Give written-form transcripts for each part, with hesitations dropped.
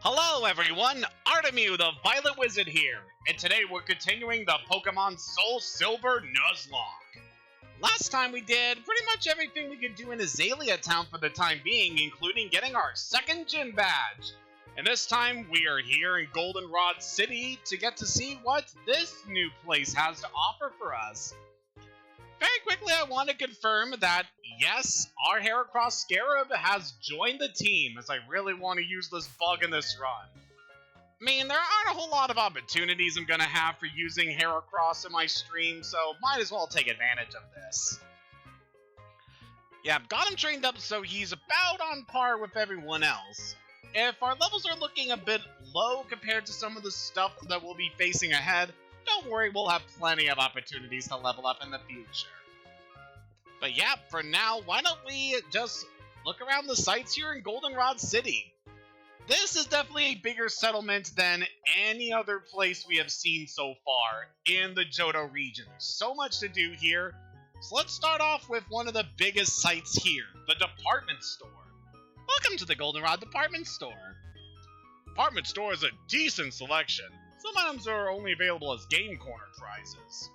Hello everyone, Artemu the Violet Wizard here, and today we're continuing the Pokémon SoulSilver Nuzlocke. Last time we did pretty much everything we could do in Azalea Town for the time being, including getting our second gym badge. And this time we are here in Goldenrod City to get to see what this new place has to offer for us. Very quickly, I want to confirm that, yes, our Heracross Scarab has joined the team, as I really want to use this bug in this run. I mean, there aren't a whole lot of opportunities I'm going to have for using Heracross in my stream, so might as well take advantage of this. Yeah, got him trained up so he's about on par with everyone else. If our levels are looking a bit low compared to some of the stuff that we'll be facing ahead, don't worry, we'll have plenty of opportunities to level up in the future. But yeah, for now, why don't we just look around the sites here in Goldenrod City? This is definitely a bigger settlement than any other place we have seen so far in the Johto region. There's so much to do here. So let's start off with one of the biggest sites here, the department store. Welcome to the Goldenrod department store. Department store is a decent selection. Some items are only available as game corner prizes.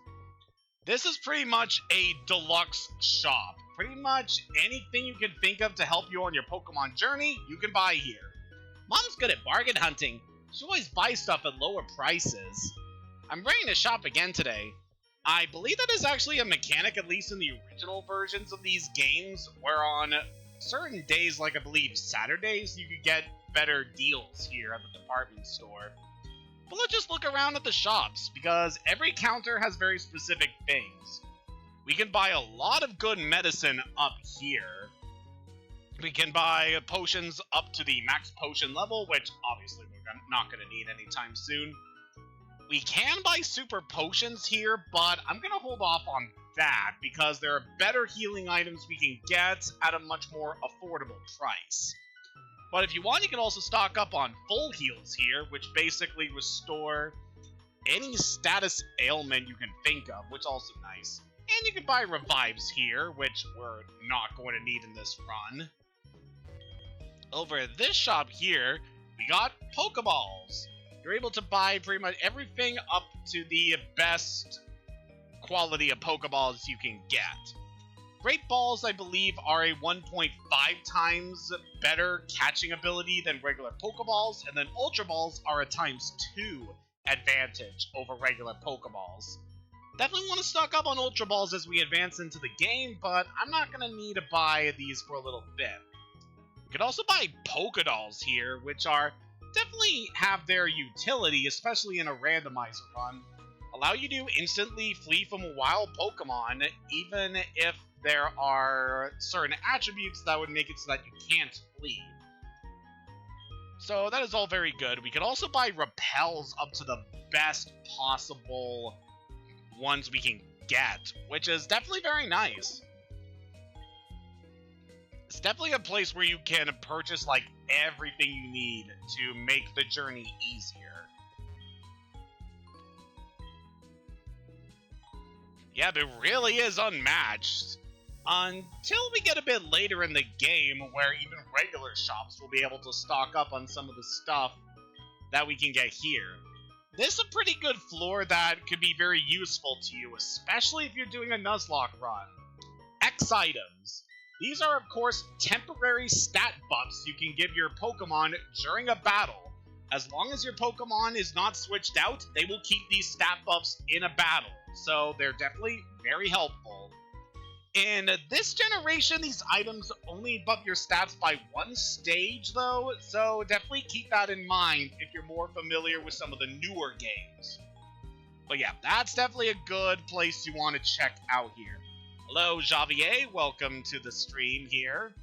This is pretty much a deluxe shop. Pretty much anything you can think of to help you on your Pokemon journey, you can buy here. Mom's good at bargain hunting. She always buys stuff at lower prices. I'm ready to shop again today. I believe that is actually a mechanic, at least in the original versions of these games, where on certain days, like I believe Saturdays, you could get better deals here at the department store. But let's just look around at the shops, because every counter has very specific things. We can buy a lot of good medicine up here. We can buy potions up to the max potion level, which obviously we're not going to need anytime soon. We can buy super potions here, but I'm going to hold off on that, because there are better healing items we can get at a much more affordable price. But if you want, you can also stock up on full heals here, which basically restore any status ailment you can think of, which is also nice. And you can buy revives here, which we're not going to need in this run. Over at this shop here, we got Pokeballs. You're able to buy pretty much everything up to the best quality of Pokeballs you can get. Great Balls, I believe, are a 1.5 times better catching ability than regular Pokeballs, and then Ultra Balls are a ×2 advantage over regular Pokeballs. Definitely want to stock up on Ultra Balls as we advance into the game, but I'm not going to need to buy these for a little bit. You could also buy Pokédolls here, which are definitely have their utility, especially in a randomizer run. Allow you to instantly flee from a wild Pokemon, even if there are certain attributes that would make it so that you can't flee. So that is all very good. We could also buy repels up to the best possible ones we can get, which is definitely very nice. It's definitely a place where you can purchase like everything you need to make the journey easier. Yeah, it really is unmatched. Until we get a bit later in the game, where even regular shops will be able to stock up on some of the stuff that we can get here. This is a pretty good floor that could be very useful to you, especially if you're doing a Nuzlocke run. X items. These are, of course, temporary stat buffs you can give your Pokemon during a battle. As long as your Pokemon is not switched out, they will keep these stat buffs in a battle. So they're definitely very helpful. In this generation, these items only buff your stats by one stage, though, so definitely keep that in mind if you're more familiar with some of the newer games. But yeah, that's definitely a good place you want to check out here. Hello, Javier. Welcome to the stream here.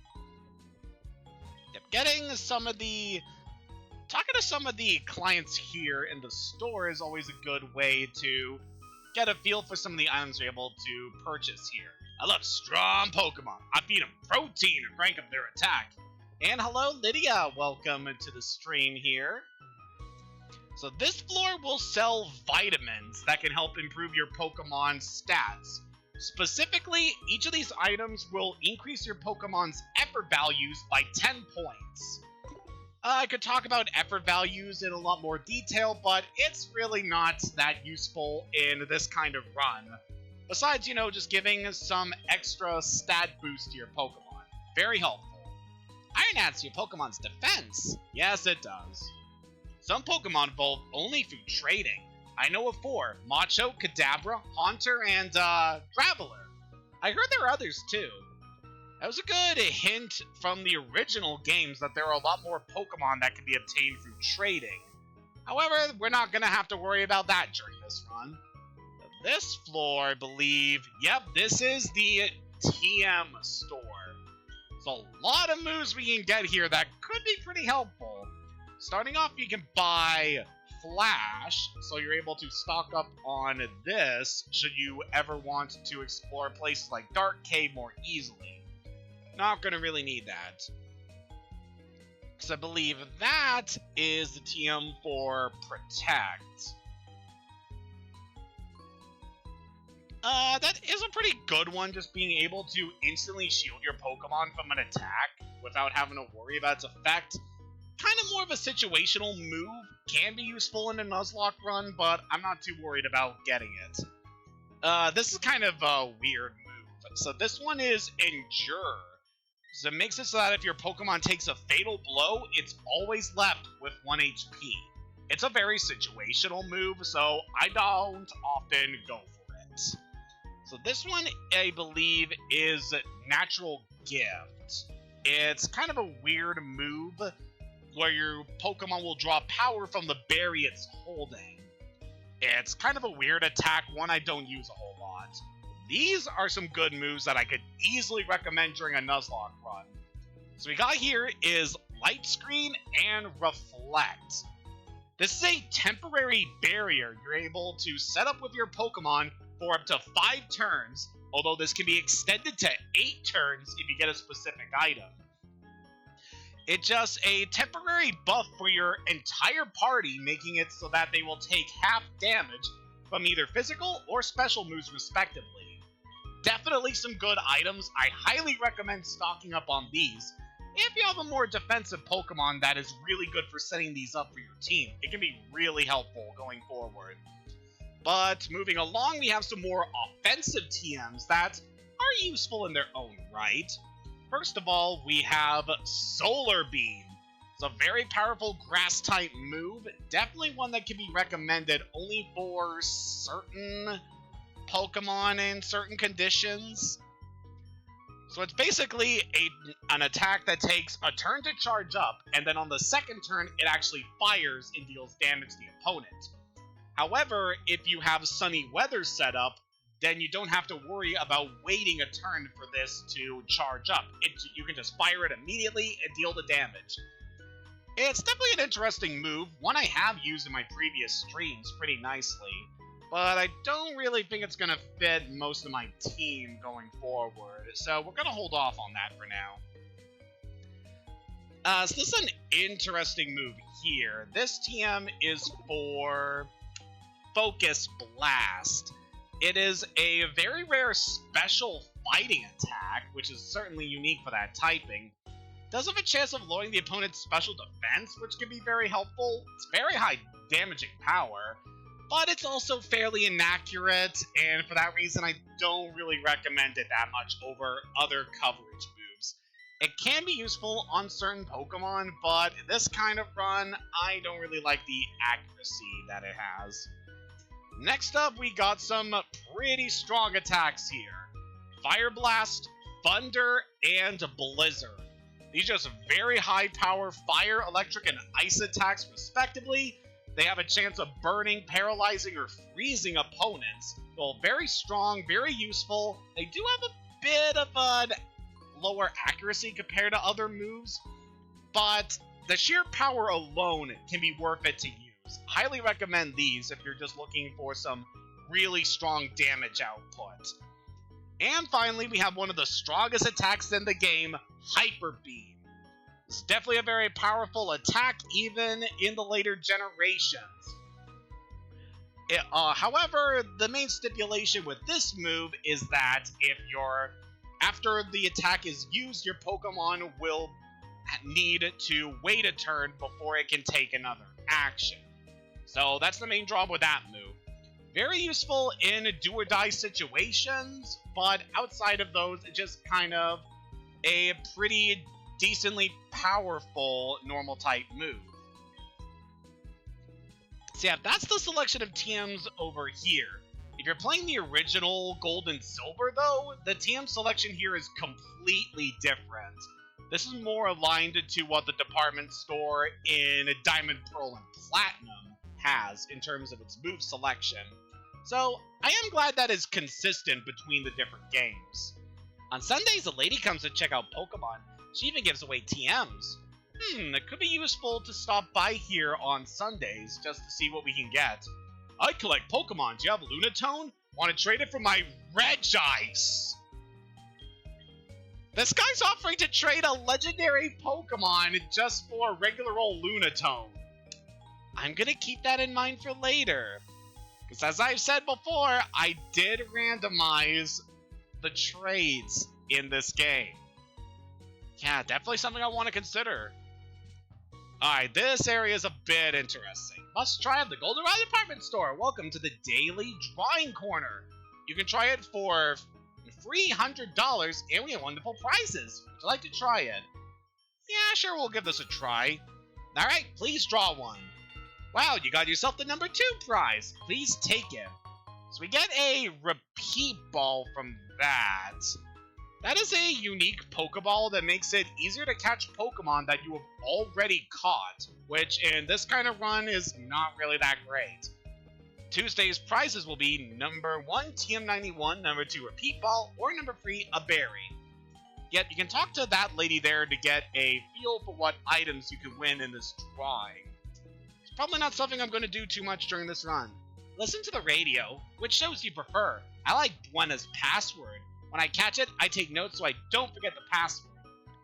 Yep, talking to some of the clients here in the store is always a good way to get a feel for some of the items you're able to purchase here. I love strong Pokemon. I feed them protein and crank up their attack. And hello, Lydia. Welcome to the stream here. So this floor will sell vitamins that can help improve your Pokemon stats. Specifically, each of these items will increase your Pokemon's effort values by 10 points. I could talk about effort values in a lot more detail, but it's really not that useful in this kind of run. Besides, you know, just giving some extra stat boost to your Pokemon. Very helpful. Iron adds to your Pokemon's defense. Yes, it does. Some Pokemon evolve only through trading. I know of 4. Macho, Kadabra, Haunter, and Graveler. I heard there are others too. That was a good hint from the original games that there are a lot more Pokemon that can be obtained through trading. However, we're not going to have to worry about that during this run. This floor, I believe, yep, this is the TM store. There's a lot of moves we can get here that could be pretty helpful. Starting off, you can buy Flash, so you're able to stock up on this should you ever want to explore places like Dark Cave more easily. Not going to really need that. Because I believe that is the TM for Protect. That is a pretty good one, just being able to instantly shield your Pokemon from an attack without having to worry about its effect. Kind of more of a situational move, can be useful in a Nuzlocke run, but I'm not too worried about getting it. This is kind of a weird move. So this one is Endure. So it makes it so that if your Pokemon takes a fatal blow, it's always left with 1 HP. It's a very situational move, so I don't often go for it. So this one, I believe, is Natural Gift. It's kind of a weird move where your Pokemon will draw power from the berry it's holding. It's kind of a weird attack, one I don't use a whole lot. These are some good moves that I could easily recommend during a Nuzlocke run. So we got here is Light Screen and Reflect. This is a temporary barrier you're able to set up with your Pokemon for up to 5 turns, although this can be extended to 8 turns if you get a specific item. It's just a temporary buff for your entire party, making it so that they will take half damage from either physical or special moves respectively. Definitely some good items. I highly recommend stocking up on these. If you have a more defensive Pokemon that is really good for setting these up for your team, it can be really helpful going forward. But moving along, we have some more offensive TMs that are useful in their own right. First of all, we have Solar Beam. It's a very powerful grass-type move, definitely one that can be recommended only for certain Pokemon in certain conditions. So it's basically an attack that takes a turn to charge up, and then on the second turn, it actually fires and deals damage to the opponent. However, if you have sunny weather set up, then you don't have to worry about waiting a turn for this to charge up. You can just fire it immediately and deal the damage. It's definitely an interesting move, one I have used in my previous streams pretty nicely, but I don't really think it's going to fit most of my team going forward, so we're going to hold off on that for now. So this is an interesting move here. This TM is for Focus Blast. It is a very rare special fighting attack, which is certainly unique for that typing. Does have a chance of lowering the opponent's special defense, which can be very helpful. It's very high damaging power, but it's also fairly inaccurate, and for that reason I don't really recommend it that much over other coverage moves. It can be useful on certain Pokemon, but in this kind of run, I don't really like the accuracy that it has. Next up, we got some pretty strong attacks here. Fire Blast, Thunder, and Blizzard. These are just very high power fire, electric, and ice attacks respectively. They have a chance of burning, paralyzing, or freezing opponents. So very strong, very useful. They do have a bit of a lower accuracy compared to other moves, but the sheer power alone can be worth it to use. Highly recommend these if you're just looking for some really strong damage output. And finally, we have one of the strongest attacks in the game, Hyper Beam. This is definitely a very powerful attack, even in the later generations. However, the main stipulation with this move is that if after the attack is used, your Pokemon will need to wait a turn before it can take another action. So that's the main draw with that move. Very useful in do-or-die situations, but outside of those, it's just kind of a pretty decently powerful normal type move. So yeah, that's the selection of TMs over here. If you're playing the original Gold and Silver, though, the TM selection here is completely different. This is more aligned to what the department store in Diamond, Pearl, and Platinum has in terms of its move selection. So I am glad that is consistent between the different games. On Sundays, a lady comes to check out Pokemon. She even gives away TMs. It could be useful to stop by here on Sundays just to see what we can get. I collect Pokemon. Do you have Lunatone? Want to trade it for my Regice? This guy's offering to trade a legendary Pokemon just for a regular old Lunatone. I'm gonna keep that in mind for later. Because as I've said before, I did randomize the trades in this game. Yeah, definitely something I want to consider. Alright, this area is a bit interesting. Must try at the Goldenrod department store. Welcome to the daily drawing corner. You can try it for $300 and we have wonderful prizes. Would you like to try it? Yeah, sure, we'll give this a try. Alright, please draw one. Wow, you got yourself the number 2 prize. Please take it. So we get a repeat ball from that. That is a unique Pokeball that makes it easier to catch Pokemon that you have already caught, which in this kind of run is not really that great. Tuesday's prizes will be number 1, TM91, number 2, Repeat Ball, or number 3, a Berry. Yet you can talk to that lady there to get a feel for what items you can win in this drawing. It's probably not something I'm going to do too much during this run. Listen to the radio. Which shows you prefer? I like Buena's password. When I catch it, I take notes so I don't forget the password.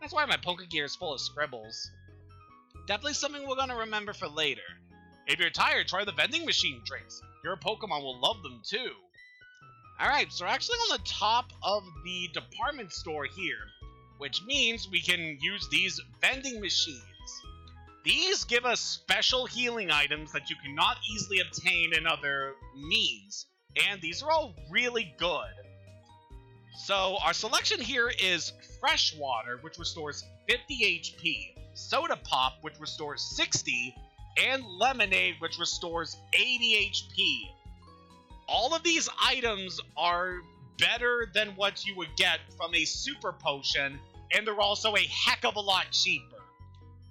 That's why my Pokegear is full of scribbles. Definitely something we're going to remember for later. If you're tired, try the vending machine drinks. Your Pokemon will love them too. Alright, so we're actually on the top of the department store here, which means we can use these vending machines. These give us special healing items that you cannot easily obtain in other means, and these are all really good. So our selection here is Fresh Water, which restores 50 HP, Soda Pop, which restores 60, and Lemonade, which restores 80 HP. All of these items are better than what you would get from a Super Potion, and they're also a heck of a lot cheaper.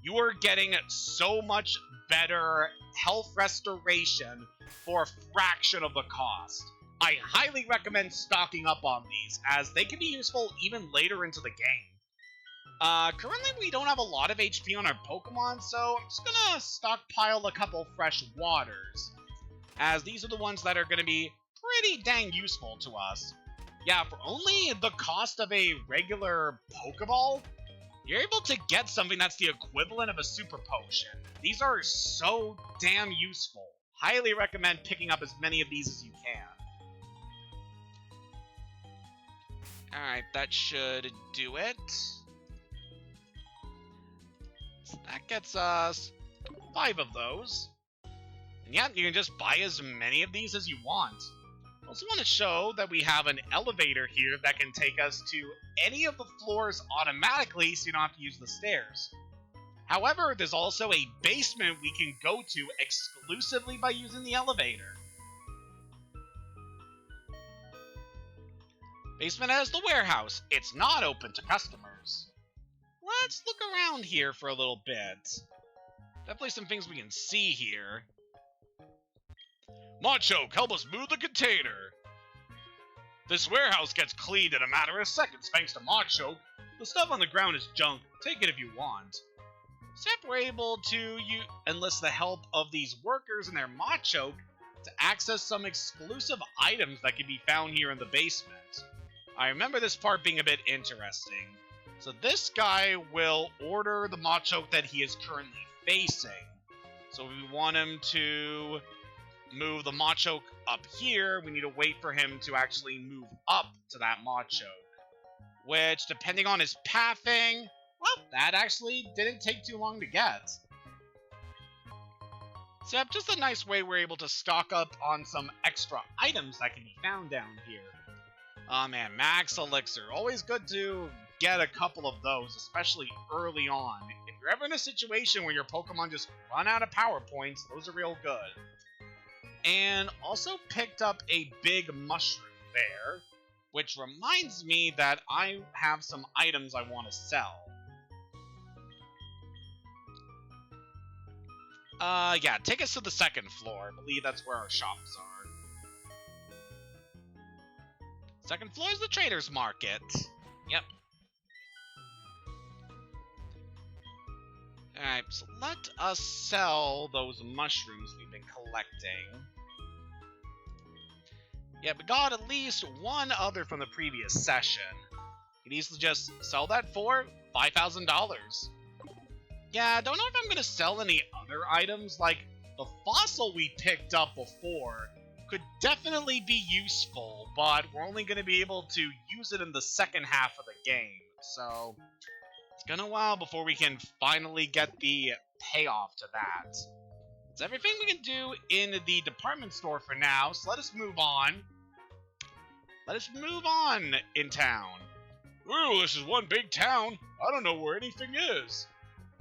You are getting so much better health restoration for a fraction of the cost. I highly recommend stocking up on these, as they can be useful even later into the game. Currently we don't have a lot of HP on our Pokemon, so I'm just gonna stockpile a couple fresh waters, as these are the ones that are gonna be pretty dang useful to us. Yeah, for only the cost of a regular Pokeball, you're able to get something that's the equivalent of a Super Potion. These are so damn useful. Highly recommend picking up as many of these as you can. Alright, that should do it. So that gets us 5 of those. And yeah, you can just buy as many of these as you want. I also want to show that we have an elevator here that can take us to any of the floors automatically, so you don't have to use the stairs. However, there's also a basement we can go to exclusively by using the elevator. Basement has the warehouse. It's not open to customers. Let's look around here for a little bit. Definitely some things we can see here. Machoke, help us move the container. This warehouse gets cleaned in a matter of seconds thanks to Machoke. The stuff on the ground is junk. Take it if you want. Except we're able to enlist the help of these workers and their Machoke to access some exclusive items that can be found here in the basement. I remember this part being a bit interesting. So this guy will order the Machoke that he is currently facing. So if we want him to move the Machoke up here, we need to wait for him to actually move up to that Machoke. Which, depending on his pathing, Well, that actually didn't take too long to get. So just a nice way we're able to stock up on some extra items that can be found down here. Oh man, Max Elixir. Always good to get a couple of those, especially early on. If you're ever in a situation where your Pokemon just run out of power points, those are real good. And also picked up a big mushroom there, which reminds me that I have some items I want to sell. Yeah, take us to the second floor. I believe that's where our shops are. Second floor is the Trader's Market. Yep. Alright, so let us sell those mushrooms we've been collecting. Yeah, we got at least one other from the previous session. You can easily just sell that for $5,000. Yeah, I don't know if I'm going to sell any other items, like the fossil we picked up before could definitely be useful, but we're only going to be able to use it in the second half of the game, so it's going to a while before we can finally get the payoff to that. It's everything we can do in the department store for now, so let us move on. Let us move on in town. Ooh, this is one big town. I don't know where anything is.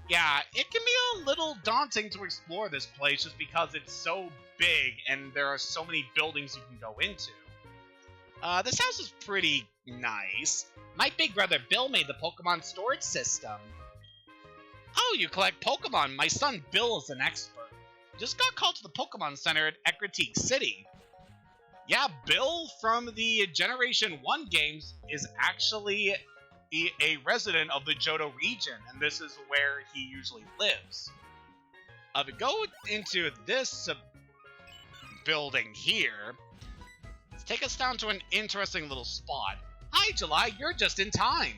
Yeah, it can be a little daunting to explore this place just because it's so big and there are so many buildings you can go into. This house is pretty nice. My big brother Bill made the Pokemon storage system. Oh, you collect Pokemon. My son Bill is an expert. Just got called to the Pokemon Center at Ekritique City. Yeah, Bill from the Generation 1 games is actually a resident of the Johto region, and this is where he usually lives. If we go into this building here, let's take us down to an interesting little spot. Hi, July, you're just in time.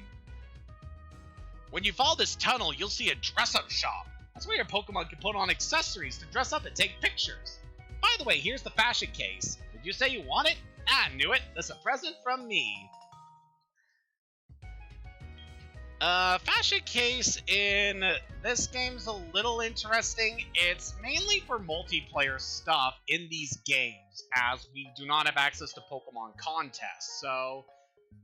When you follow this tunnel, you'll see a dress-up shop. That's where your Pokemon can put on accessories to dress up and take pictures. By the way, here's the fashion case. Did you say you want it? I knew it. That's a present from me. Fashion case in this game's a little interesting. It's mainly for multiplayer stuff in these games, as we do not have access to Pokemon contests, so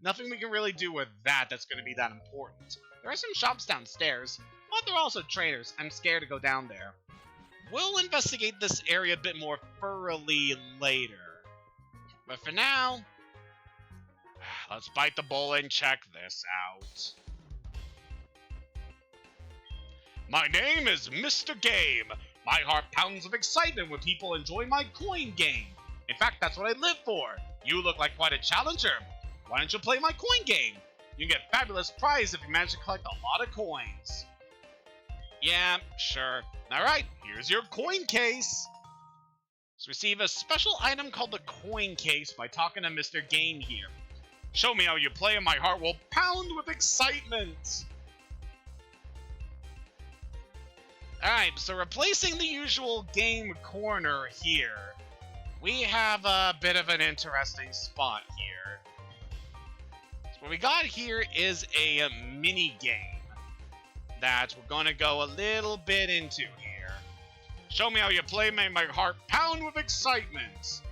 nothing we can really do with that that's going to be that important. There are some shops downstairs, but there are also trainers. I'm scared to go down there. We'll investigate this area a bit more thoroughly later. But for now, let's bite the bullet and check this out. My name is Mr. Game. My heart pounds with excitement when people enjoy my coin game. In fact, that's what I live for. You look like quite a challenger. Why don't you play my coin game? You can get a fabulous prize if you manage to collect a lot of coins. Yeah, sure. Alright, here's your coin case. Let's receive a special item called the coin case by talking to Mr. Game here. Show me how you play and my heart will pound with excitement. Alright, so replacing the usual game corner here, we have a bit of an interesting spot here. So what we got here is a mini game that we're going to go a little bit into here. Show me how you play, make my heart pound with excitement.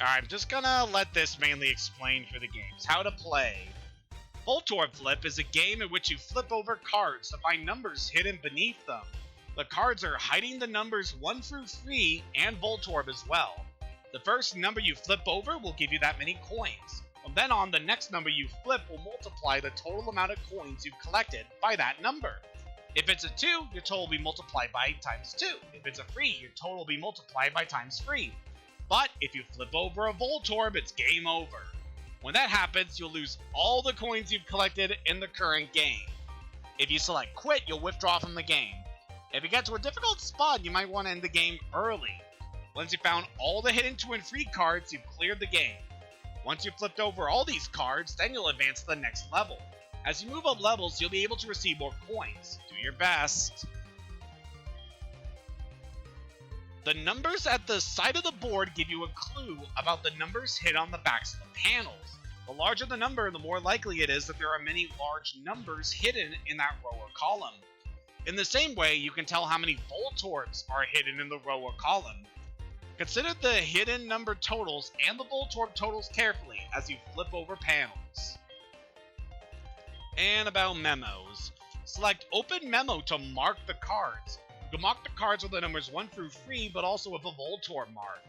Alright, I'm just gonna let this mainly explain for the games. How to play. Voltorb Flip is a game in which you flip over cards to find numbers hidden beneath them. The cards are hiding the numbers 1 through 3 and Voltorb as well. The first number you flip over will give you that many coins. From then on, the next number you flip will multiply the total amount of coins you've collected by that number. If it's a 2, your total will be multiplied by times 2. If it's a 3, your total will be multiplied by times 3. But if you flip over a Voltorb, it's game over. When that happens, you'll lose all the coins you've collected in the current game. If you select quit, you'll withdraw from the game. If you get to a difficult spot, you might want to end the game early. Once you've found all the hidden 2 and 3 cards, you've cleared the game. Once you've flipped over all these cards, then you'll advance to the next level. As you move up levels, you'll be able to receive more coins. Do your best. The numbers at the side of the board give you a clue about the numbers hid on the backs of the panels. The larger the number, the more likely it is that there are many large numbers hidden in that row or column. In the same way, you can tell how many Voltorbs are hidden in the row or column. Consider the hidden number totals and the Voltorb totals carefully as you flip over panels. And about memos. Select Open Memo to mark the cards. You can mark the cards with the numbers 1 through 3, but also with a Voltorb mark.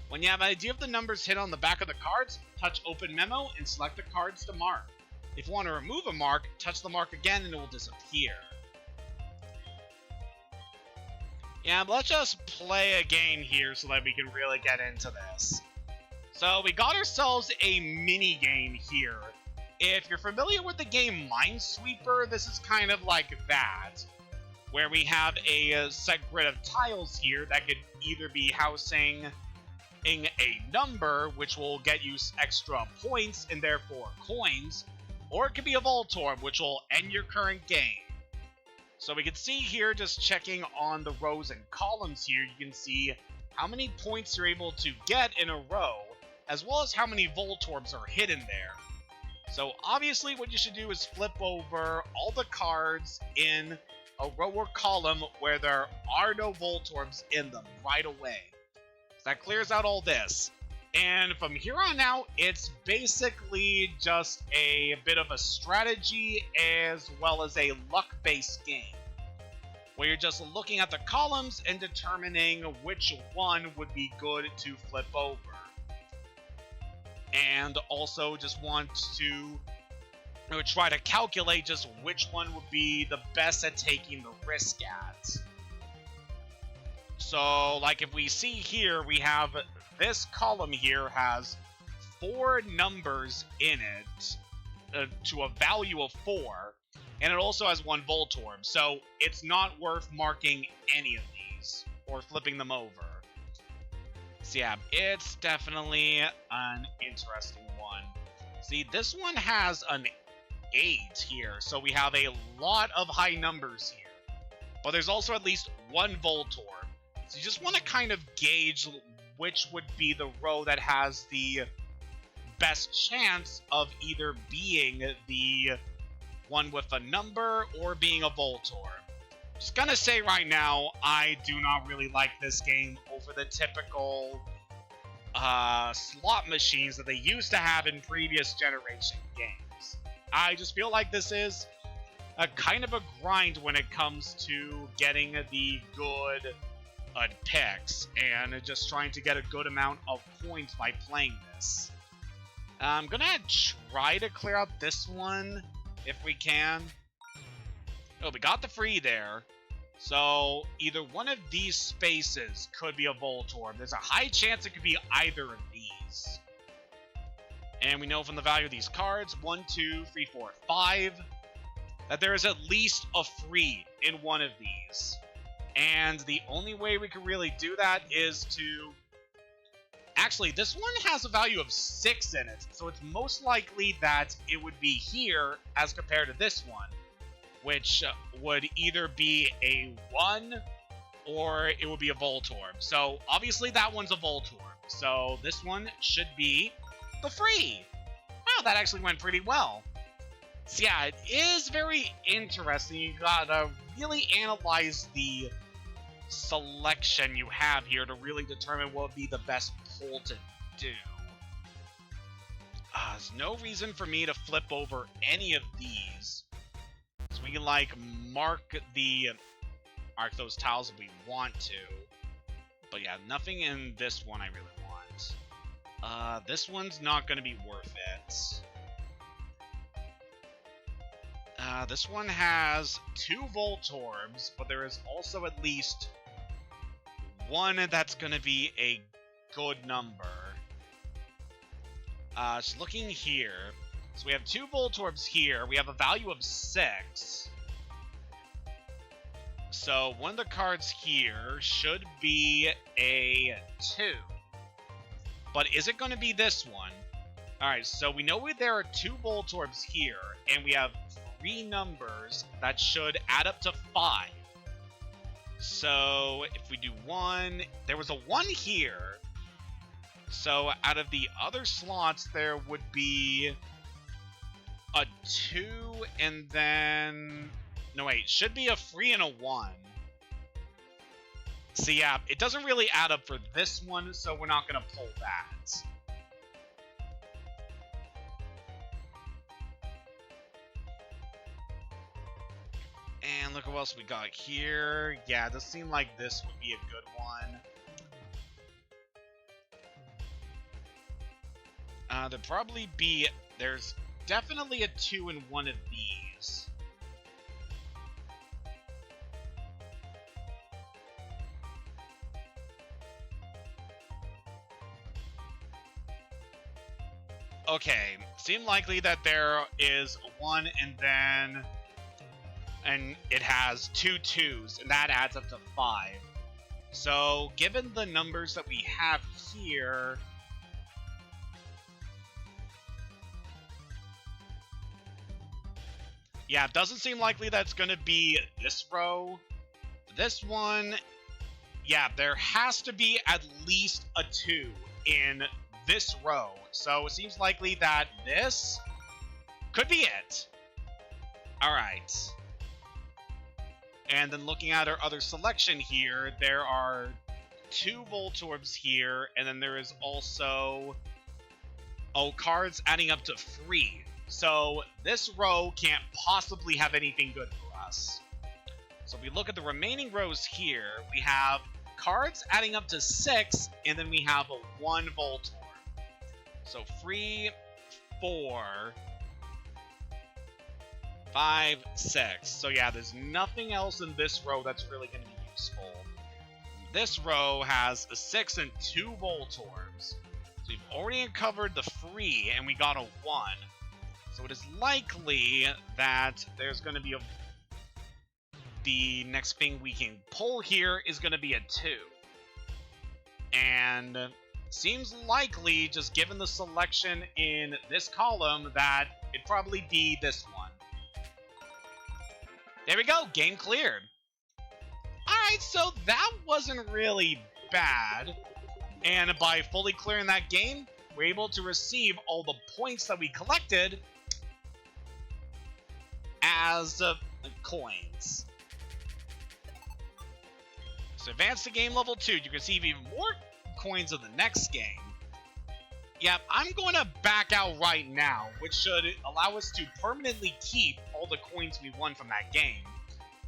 When you have an idea of the numbers hidden on the back of the cards, touch Open Memo and select the cards to mark. If you want to remove a mark, touch the mark again and it will disappear. Yeah, but let's just play a game here so that we can really get into this. So we got ourselves a mini game here. If you're familiar with the game Minesweeper, this is kind of like that, where we have a set grid of tiles here that could either be housing a number, which will get you extra points and therefore coins, or it could be a Voltorb, which will end your current game. So we can see here, just checking on the rows and columns here, you can see how many points you're able to get in a row, as well as how many Voltorbs are hidden there. So obviously what you should do is flip over all the cards in a row or column where there are no Voltorbs in them right away. So that clears out all this. And from here on out, it's basically just a bit of a strategy as well as a luck-based game, where you're just looking at the columns and determining which one would be good to flip over. And also just want to try to calculate just which one would be the best at taking the risk at. So, like if we see here, we have this column here has 4 numbers in it to a value of 4, and it also has 1 Voltorb, so it's not worth marking any of these or flipping them over. So yeah, it's definitely an interesting one. See, this one has an 8 here, so we have a lot of high numbers here. But there's also at least 1 Voltorb. So you just want to kind of gauge which would be the row that has the best chance of either being the one with a number or being a Voltorb. Just gonna say right now, I do not really like this game over the typical slot machines that they used to have in previous generation games. I just feel like this is a kind of a grind when it comes to getting the good picks and just trying to get a good amount of points by playing this. I'm gonna try to clear out this one if we can. Oh, we got the free there. So either one of these spaces could be a Voltorb. There's a high chance it could be either of these. And we know from the value of these cards, 1, 2, 3, 4, 5, that there is at least a free in one of these. And the only way we can really do that is to... Actually, this one has a value of 6 in it, so it's most likely that it would be here as compared to this one, which would either be a 1 or it would be a Voltorb. So obviously that one's a Voltorb, so this one should be the free. Wow, that actually went pretty well. So yeah, it is very interesting. You gotta really analyze the selection you have here to really determine what would be the best pull to do. There's no reason for me to flip over any of these. So we can like mark those tiles if we want to. But yeah, nothing in this one I really want. This one's not going to be worth it. This one has 2 Voltorbs, but there is also at least one that's going to be a good number. Just looking here. So we have 2 Voltorbs here. We have a value of 6. So one of the cards here should be a 2. But is it going to be this one? Alright, so we know there are 2 Voltorbs here, and we have 3 numbers that should add up to 5. So if we do 1, there was a 1 here. So out of the other slots, there would be a 2, and then... No, wait, should be a 3 and a 1. So yeah, it doesn't really add up for this one, so we're not going to pull that. And look what else we got here. Yeah, it does seem like this would be a good one. There'd probably be... There's definitely a 2 in one of these. Okay, seem likely that there is a 1 and it has 2 2s, and that adds up to 5. So, given the numbers that we have here... Yeah, it doesn't seem likely that's going to be this row. This one... Yeah, there has to be at least a 2 in this row. So, it seems likely that this could be it. Alright. And then looking at our other selection here, there are 2 Voltorbs here, and then there is also... Oh, cards adding up to 3. So this row can't possibly have anything good for us. So if we look at the remaining rows here, we have cards adding up to 6, and then we have a 1 Voltorb. So 3, 4... 5, 6. So yeah, there's nothing else in this row that's really going to be useful. This row has a 6 and 2 Voltorbs. So we've already uncovered the 3, and we got a 1. So it is likely that there's going to be a... The next thing we can pull here is going to be a 2. And seems likely, just given the selection in this column, that it'd probably be this one. There we go, game cleared. Alright, so that wasn't really bad. And by fully clearing that game, we're able to receive all the points that we collected as coins. So advance to game level 2, you can receive even more coins in the next game. Yep, I'm going to back out right now, which should allow us to permanently keep all the coins we won from that game.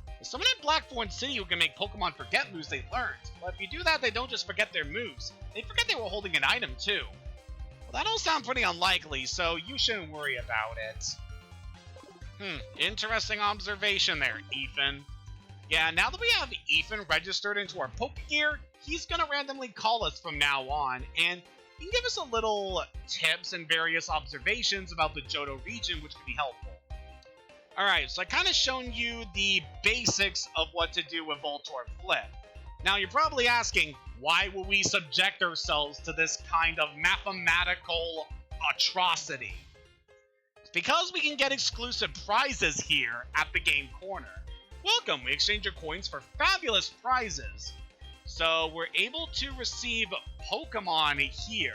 There's someone in Blackthorn City who can make Pokemon forget moves they learned, but if you do that, they don't just forget their moves, they forget they were holding an item too. Well, that all sounds pretty unlikely, so you shouldn't worry about it. Interesting observation there, Ethan. Yeah, now that we have Ethan registered into our Pokegear, he's gonna randomly call us from now on, and he can give us a little tips and various observations about the Johto region, which could be helpful. Alright, so I kind of shown you the basics of what to do with Voltorb Flip. Now you're probably asking, why will we subject ourselves to this kind of mathematical atrocity? It's because we can get exclusive prizes here at the game corner. Welcome, we exchange your coins for fabulous prizes. So we're able to receive Pokemon here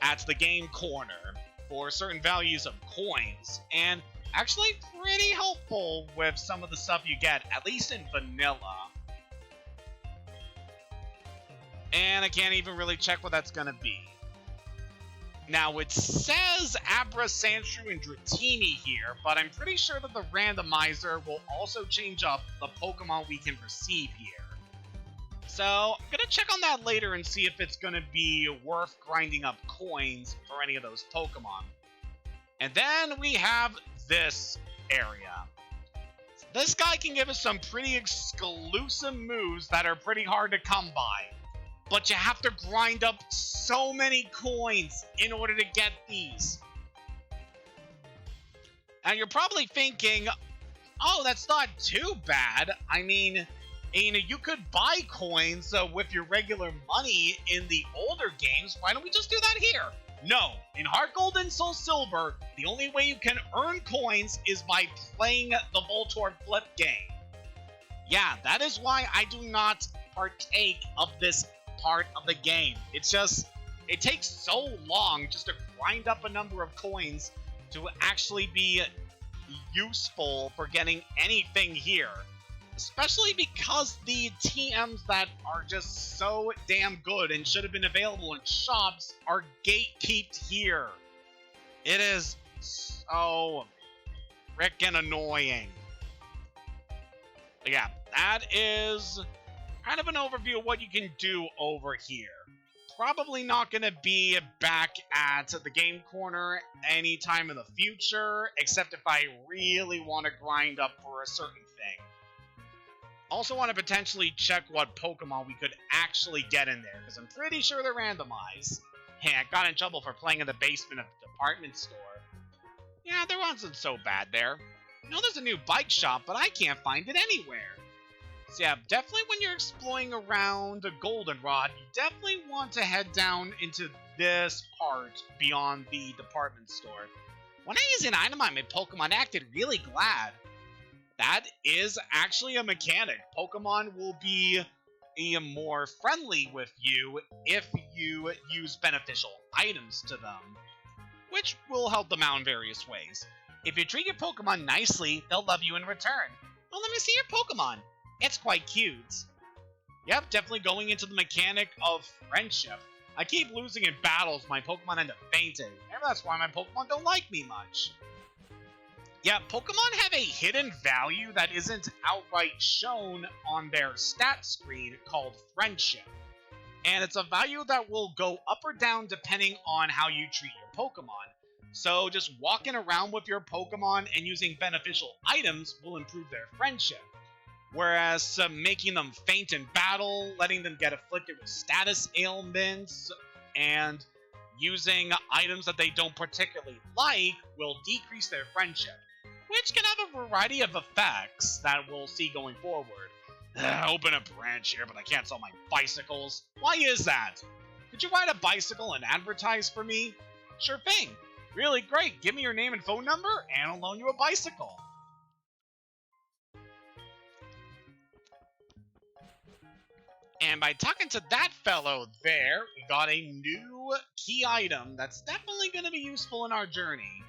at the game corner for certain values of coins, and actually pretty helpful with some of the stuff you get, at least in vanilla. And I can't even really check what that's gonna be. Now it says Abra, Sandshrew, and Dratini here, but I'm pretty sure that the randomizer will also change up the Pokemon we can receive here. So, I'm gonna check on that later and see if it's gonna be worth grinding up coins for any of those Pokemon. And then we have this area. This guy can give us some pretty exclusive moves that are pretty hard to come by. But you have to grind up so many coins in order to get these. And you're probably thinking, oh, that's not too bad. I mean, you could buy coins with your regular money in the older games. Why don't we just do that here? No, in Heart Gold and Soul Silver, the only way you can earn coins is by playing the Voltorb Flip game. Yeah, that is why I do not partake of this part of the game. It's just, it takes so long just to grind up a number of coins to actually be useful for getting anything here. Especially because the TMs that are just so damn good and should have been available in shops are gatekeeped here. It is so frickin' annoying. But yeah, that is kind of an overview of what you can do over here. Probably not going to be back at the game corner anytime in the future, except if I really want to grind up for a certain thing. Also want to potentially check what Pokemon we could actually get in there, because I'm pretty sure they're randomized. Hey, I got in trouble for playing in the basement of the department store. Yeah, there wasn't so bad there. I know there's a new bike shop, but I can't find it anywhere. So yeah, definitely when you're exploring around Goldenrod, you definitely want to head down into this part beyond the department store. When I used an item on my Pokemon acted really glad. That is actually a mechanic. Pokemon will be more friendly with you if you use beneficial items to them, which will help them out in various ways. If you treat your Pokemon nicely, they'll love you in return. Well, let me see your Pokemon. It's quite cute. Yep, definitely going into the mechanic of friendship. I keep losing in battles, my Pokemon end up fainting. Maybe that's why my Pokemon don't like me much. Yeah, Pokemon have a hidden value that isn't outright shown on their stat screen called friendship. And it's a value that will go up or down depending on how you treat your Pokemon. So just walking around with your Pokemon and using beneficial items will improve their friendship. Whereas making them faint in battle, letting them get afflicted with status ailments, and using items that they don't particularly like will decrease their friendship, which can have a variety of effects that we'll see going forward. Open a branch here, but I can't sell my bicycles. Why is that? Could you ride a bicycle and advertise for me? Sure thing. Really great. Give me your name and phone number, and I'll loan you a bicycle. And by talking to that fellow there, we got a new key item that's definitely going to be useful in our journey.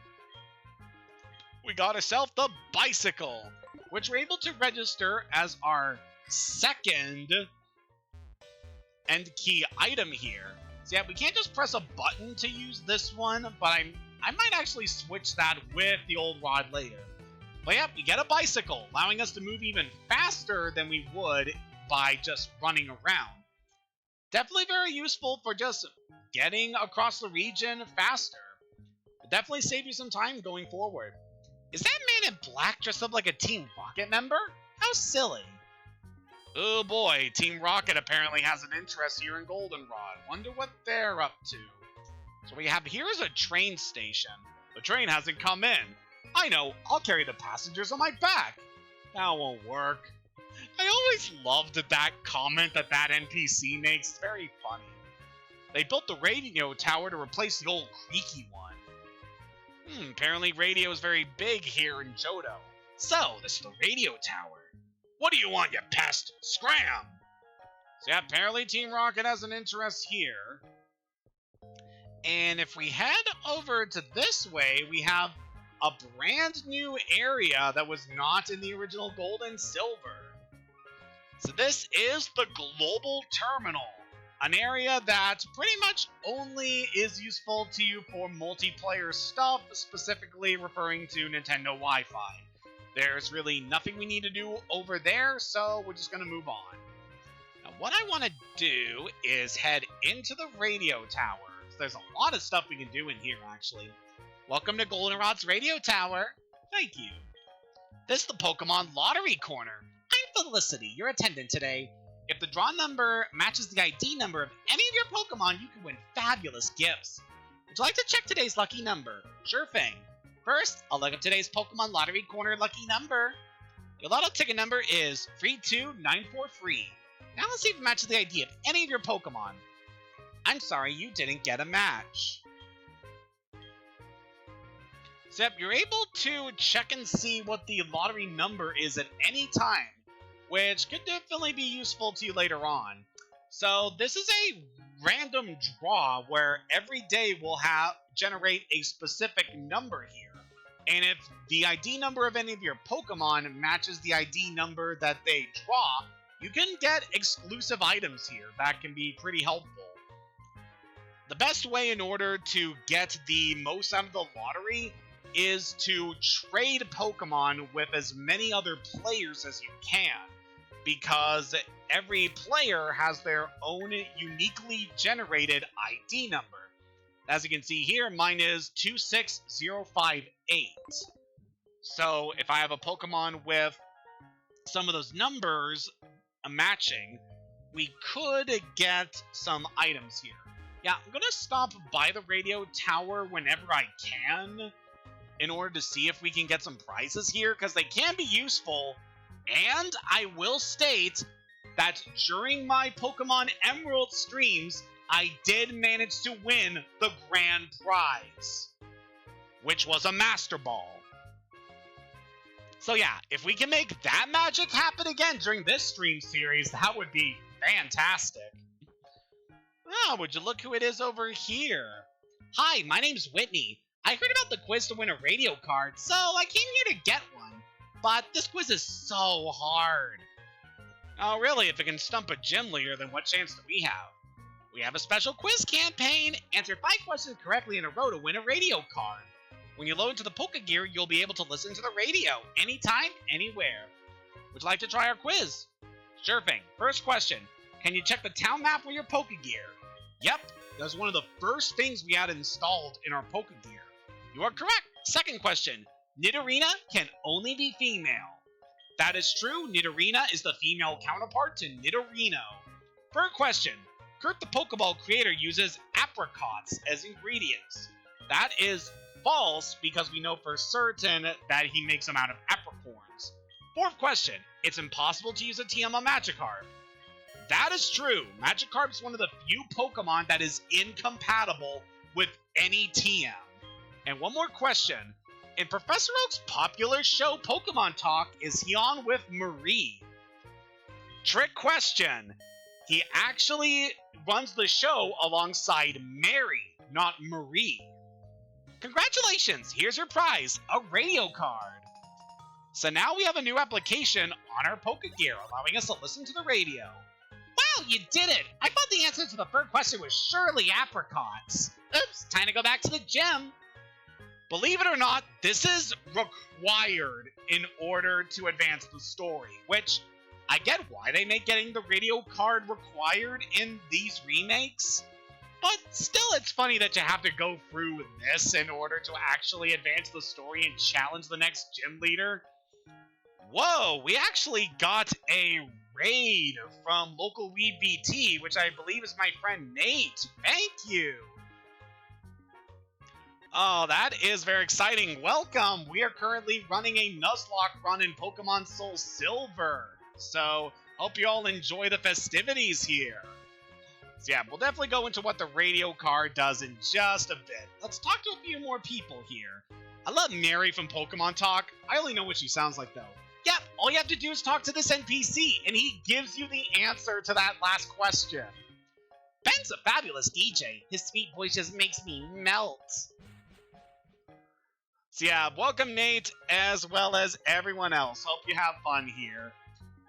We got ourselves the bicycle, which we're able to register as our second end key item here. So yeah, we can't just press a button to use this one, but I might actually switch that with the old rod later. But yeah, we get a bicycle, allowing us to move even faster than we would by just running around. Definitely very useful for just getting across the region faster. It'll definitely save you some time going forward. Is that man in black dressed up like a Team Rocket member? How silly. Oh boy, Team Rocket apparently has an interest here in Goldenrod. Wonder what they're up to. So what we have here is a train station. The train hasn't come in. I know, I'll carry the passengers on my back. That won't work. I always loved that comment that NPC makes. It's very funny. They built the radio tower to replace the old creaky one. Apparently radio is very big here in Johto. So, this is the radio tower. What do you want, you pest? Scram! So yeah, apparently Team Rocket has an interest here. And if we head over to this way, we have a brand new area that was not in the original Gold and Silver. So this is the Global Terminal, an area that pretty much only is useful to you for multiplayer stuff, specifically referring to Nintendo Wi-Fi. There's really nothing we need to do over there, so we're just going to move on. Now, what I want to do is head into the radio tower. There's a lot of stuff we can do in here, actually. Welcome to Goldenrod's radio tower. Thank you. This is the Pokemon Lottery Corner. I'm Felicity, your attendant today. If the draw number matches the ID number of any of your Pokemon, you can win fabulous gifts. Would you like to check today's lucky number? Sure thing. First, I'll look up today's Pokemon Lottery Corner lucky number. Your lotto ticket number is 32943. Now let's see if it matches the ID of any of your Pokemon. I'm sorry, you didn't get a match. So yep, you're able to check and see what the lottery number is at any time. which could definitely be useful to you later on. So this is a random draw where every day we'll generate a specific number here. And if the ID number of any of your Pokemon matches the ID number that they draw, you can get exclusive items here that can be pretty helpful. The best way in order to get the most out of the lottery is to trade Pokemon with as many other players as you can, because every player has their own uniquely generated ID number. As you can see here, mine is 26058. So if I have a Pokemon with some of those numbers matching, we could get some items here. Yeah, I'm going to stop by the radio tower whenever I can in order to see if we can get some prizes here, because they can be useful. And I will state that during my Pokemon Emerald streams, I did manage to win the grand prize, which was a Master Ball. So yeah, if we can make that magic happen again during this stream series, that would be fantastic. Oh, would you look who it is over here? Hi, my name's Whitney. I heard about the quiz to win a radio card, so I came here to get one. But this quiz is so hard. Oh, really? If it can stump a gym leader, then what chance do we have? We have a special quiz campaign. Answer 5 questions correctly in a row to win a radio card. When you load into the Pokegear, you'll be able to listen to the radio anytime, anywhere. Would you like to try our quiz? Sure thing. First question. Can you check the town map with your Pokegear? Yep, that was one of the first things we had installed in our Pokegear. You are correct. Second question. Nidorina can only be female. That is true. Nidorina is the female counterpart to Nidorino. Third question. Kurt the Pokeball creator uses apricots as ingredients. That is false, because we know for certain that he makes them out of apricorns. Fourth question. It's impossible to use a TM on Magikarp. That is true. Magikarp is one of the few Pokemon that is incompatible with any TM. And one more question. In Professor Oak's popular show Pokemon Talk, is he on with Marie? Trick question. He actually runs the show alongside Mary, not Marie. Congratulations! Here's your prize, a radio card. So now we have a new application on our Pokegear, allowing us to listen to the radio. Wow, you did it! I thought the answer to the third question was surely apricots. Oops, time to go back to the gym. Believe it or not, this is required in order to advance the story, which I get why they make getting the radio card required in these remakes, but still it's funny that you have to go through this in order to actually advance the story and challenge the next gym leader. Whoa, we actually got a raid from local Weeb BT, which I believe is my friend Nate. Thank you! Oh, that is very exciting. Welcome! We are currently running a Nuzlocke run in Pokemon SoulSilver. So, hope you all enjoy the festivities here. So yeah, we'll definitely go into what the radio card does in just a bit. Let's talk to a few more people here. I love Mary from Pokemon Talk. I only know what she sounds like, though. Yep, all you have to do is talk to this NPC, and he gives you the answer to that last question. Ben's a fabulous DJ. His sweet voice just makes me melt. So yeah, welcome Nate, as well as everyone else. Hope you have fun here.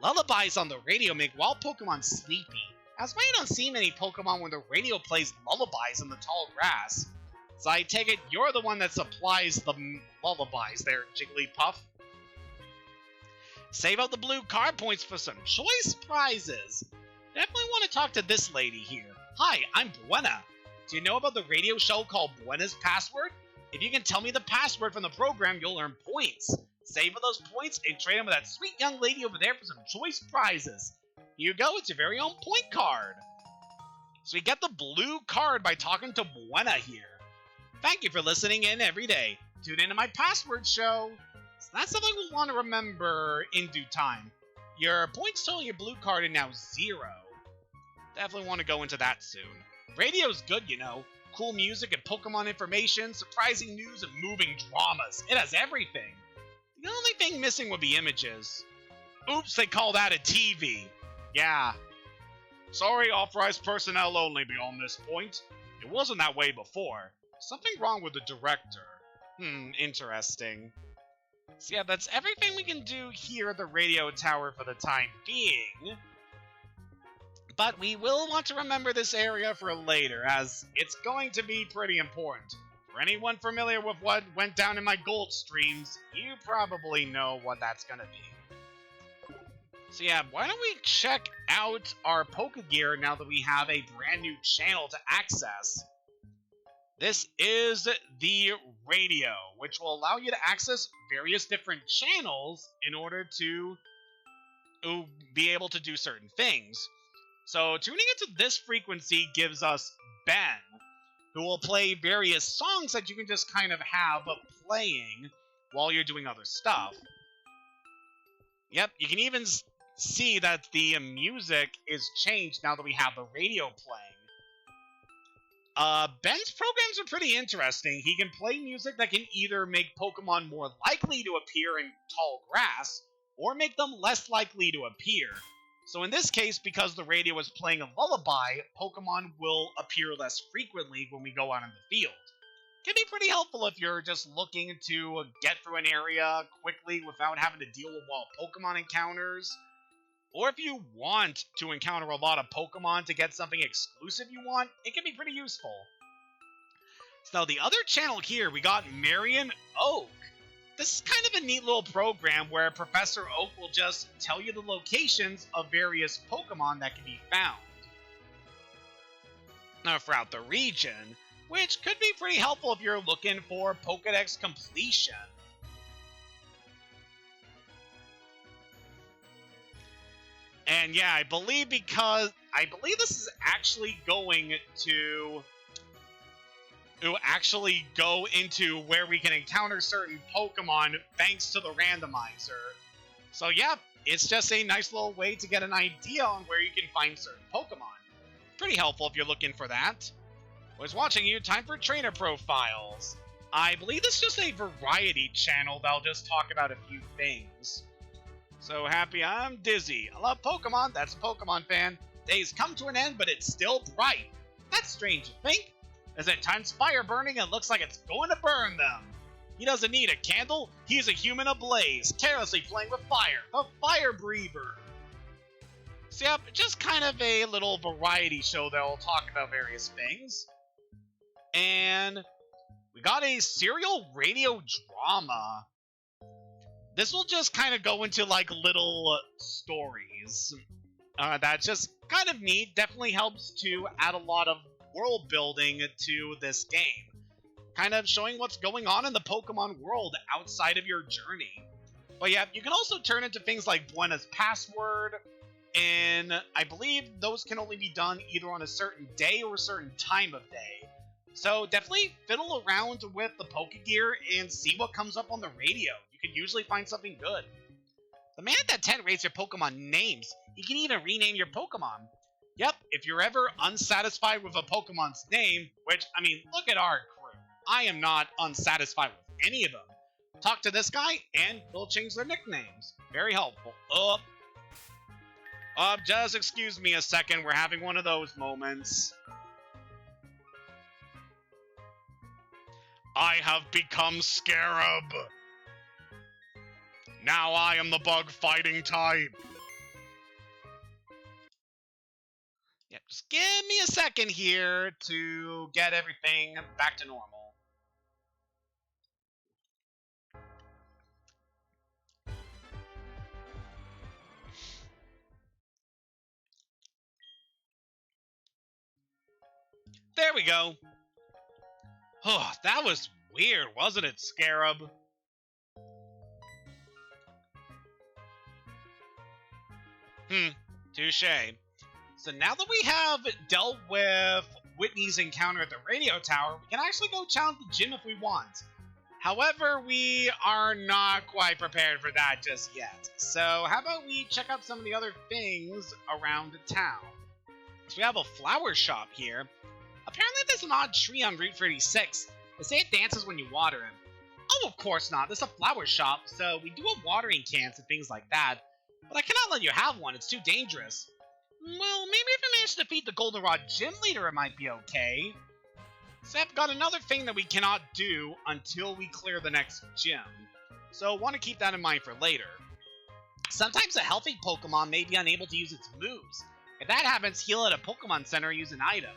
Lullabies on the radio make wild Pokemon sleepy. That's why you don't see many Pokemon when the radio plays lullabies in the tall grass. So I take it you're the one that supplies the lullabies there, Jigglypuff. Save out the blue card points for some choice prizes. Definitely want to talk to this lady here. Hi, I'm Buena. Do you know about the radio show called Buena's Password? If you can tell me the password from the program, you'll earn points. Save those points and trade them with that sweet young lady over there for some choice prizes. Here you go, it's your very own point card. So we get the blue card by talking to Buena here. Thank you for listening in every day. Tune into my password show. So that's something we'll want to remember in due time. Your points total your blue card are now 0. Definitely want to go into that soon. Radio's good, you know. Cool music and Pokemon information, surprising news, and moving dramas. It has everything. The only thing missing would be images. Oops, they call that a TV. Yeah. Sorry, authorized personnel only beyond this point. It wasn't that way before. Something wrong with the director. Interesting. So yeah, that's everything we can do here at the radio tower for the time being. But we will want to remember this area for later, as it's going to be pretty important. For anyone familiar with what went down in my gold streams, you probably know what that's gonna be. So yeah, why don't we check out our Pokegear now that we have a brand new channel to access. This is the radio, which will allow you to access various different channels in order to be able to do certain things. So tuning into this frequency gives us Ben, who will play various songs that you can just kind of have playing while you're doing other stuff. Yep, you can even see that the music is changed now that we have the radio playing. Ben's programs are pretty interesting. He can play music that can either make Pokemon more likely to appear in tall grass, or make them less likely to appear. So in this case, because the radio is playing a lullaby, Pokemon will appear less frequently when we go out in the field. Can be pretty helpful if you're just looking to get through an area quickly without having to deal with wild Pokemon encounters. Or if you want to encounter a lot of Pokemon to get something exclusive you want, it can be pretty useful. So the other channel here, we got Marion Oak. This is kind of a neat little program where Professor Oak will just tell you the locations of various Pokemon that can be found throughout the region, which could be pretty helpful if you're looking for Pokedex completion. And yeah, I believe this is actually going to actually go into where we can encounter certain Pokemon thanks to the randomizer. So yeah, it's just a nice little way to get an idea on where you can find certain Pokemon. Pretty helpful if you're looking for that. Was watching you, time for trainer profiles. I believe this is just a variety channel that'll just talk about a few things. So happy, I'm Dizzy. I love Pokemon, that's a Pokemon fan. Days come to an end, but it's still bright. That's strange to think. As at times fire burning and looks like it's going to burn them. He doesn't need a candle, he's a human ablaze, carelessly playing with fire, the fire breather. So yep, just kind of a little variety show that will talk about various things. And we got a serial radio drama. This will just kind of go into like little stories. That's just kind of neat, definitely helps to add a lot of world building to this game. Kind of showing what's going on in the Pokemon world outside of your journey. But yeah, you can also turn into things like Buena's Password, and I believe those can only be done either on a certain day or a certain time of day. So definitely fiddle around with the Pokegear and see what comes up on the radio. You can usually find something good. The man at that tent rates your Pokemon names. He can even rename your Pokemon. Yep, if you're ever unsatisfied with a Pokemon's name, which, I mean, look at our crew. I am not unsatisfied with any of them. Talk to this guy, and they'll change their nicknames. Very helpful. Just excuse me a second. We're having one of those moments. I have become Scarab. Now I am the bug fighting type. Yep, just give me a second here to get everything back to normal. There we go. Oh, that was weird, wasn't it, Scarab? Touche. So now that we have dealt with Whitney's encounter at the radio tower, we can actually go challenge the gym if we want. However, we are not quite prepared for that just yet. So how about we check out some of the other things around town? So we have a flower shop here. Apparently there's an odd tree on Route 36. They say it dances when you water it. Oh, of course not. This is a flower shop, so we do have watering cans and things like that. But I cannot let you have one, it's too dangerous. Well, maybe if I manage to defeat the Goldenrod gym leader, it might be okay. So I've got another thing that we cannot do until we clear the next gym. So want to keep that in mind for later. Sometimes a healthy Pokemon may be unable to use its moves. If that happens, heal at a Pokemon Center or use an item.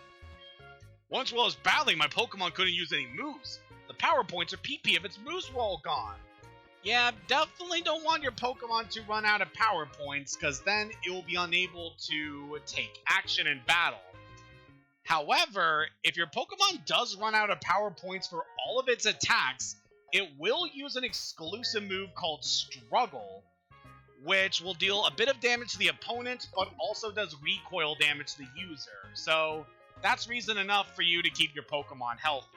Once while I was battling, my Pokemon couldn't use any moves. The power points are PP if its moves were all gone. Yeah, definitely don't want your Pokemon to run out of power points, because then it will be unable to take action in battle. However, if your Pokemon does run out of power points for all of its attacks, it will use an exclusive move called Struggle, which will deal a bit of damage to the opponent, but also does recoil damage to the user. So that's reason enough for you to keep your Pokemon healthy.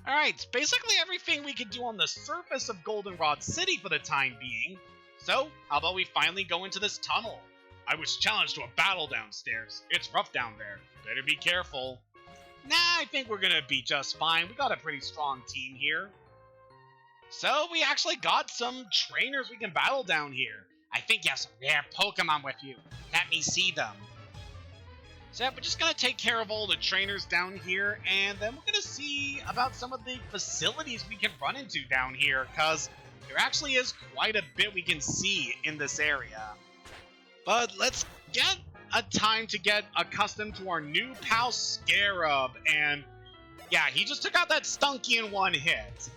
Alright, basically everything we can do on the surface of Goldenrod City for the time being. So, how about we finally go into this tunnel? I was challenged to a battle downstairs. It's rough down there. Better be careful. Nah, I think we're gonna be just fine. We got a pretty strong team here. So, we actually got some trainers we can battle down here. I think you have some rare Pokemon with you. Let me see them. So we're just going to take care of all the trainers down here, and then we're going to see about some of the facilities we can run into down here, because there actually is quite a bit we can see in this area. But let's get a time to get accustomed to our new pal Scarab, and yeah, he just took out that Stunky in one hit.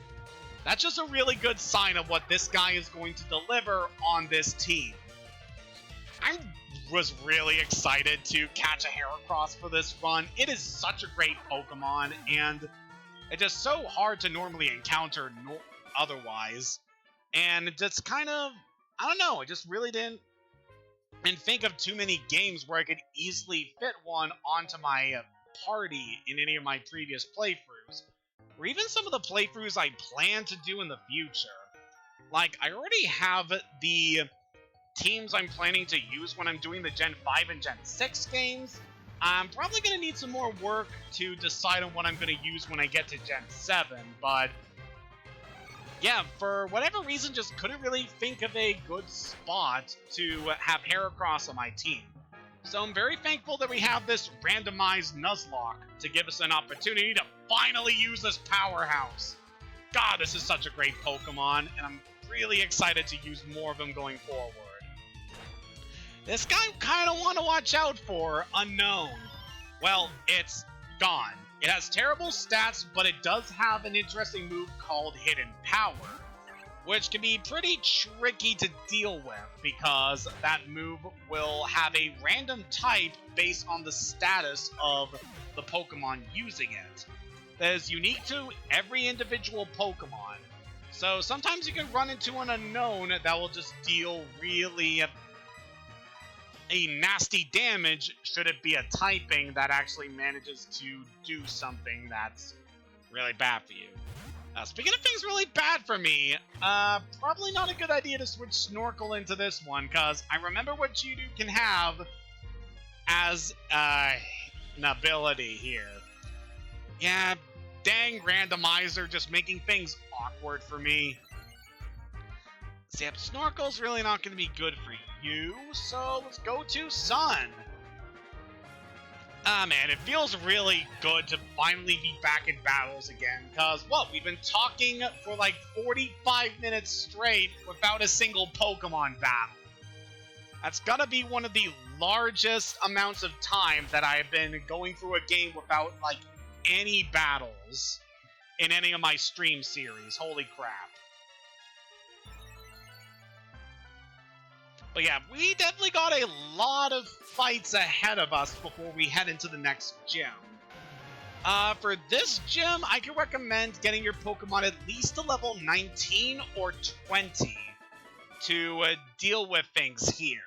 That's just a really good sign of what this guy is going to deliver on this team. I was really excited to catch a Heracross for this run. It is such a great Pokemon, and it's just so hard to normally encounter otherwise. And just kind of, I don't know, I just really didn't think of too many games where I could easily fit one onto my party in any of my previous playthroughs, or even some of the playthroughs I plan to do in the future. Like, I already have the teams I'm planning to use when I'm doing the Gen 5 and Gen 6 games. I'm probably going to need some more work to decide on what I'm going to use when I get to Gen 7, but yeah, for whatever reason, just couldn't really think of a good spot to have Heracross on my team. So I'm very thankful that we have this randomized Nuzlocke to give us an opportunity to finally use this powerhouse. God, this is such a great Pokemon, and I'm really excited to use more of them going forward. This guy I kind of want to watch out for, Unknown. Well, it's gone. It has terrible stats, but it does have an interesting move called Hidden Power, which can be pretty tricky to deal with because that move will have a random type based on the status of the Pokemon using it. That is unique to every individual Pokemon. So sometimes you can run into an Unknown that will just deal really a nasty damage should it be a typing that actually manages to do something that's really bad for you. Speaking of things really bad for me, probably not a good idea to switch Snorkel into this one, because I remember what Geodude can have as an ability here. Yeah, dang randomizer, just making things awkward for me. See, Snorkel's really not going to be good for you, so let's go to Sun. Ah, man, it feels really good to finally be back in battles again, because, what, we've been talking for like 45 minutes straight without a single Pokemon battle. That's gotta be one of the largest amounts of time that I have been going through a game without, like, any battles in any of my stream series. Holy crap. But yeah, we definitely got a lot of fights ahead of us before we head into the next gym. For this gym, I can recommend getting your Pokemon at least to level 19 or 20 to deal with things here.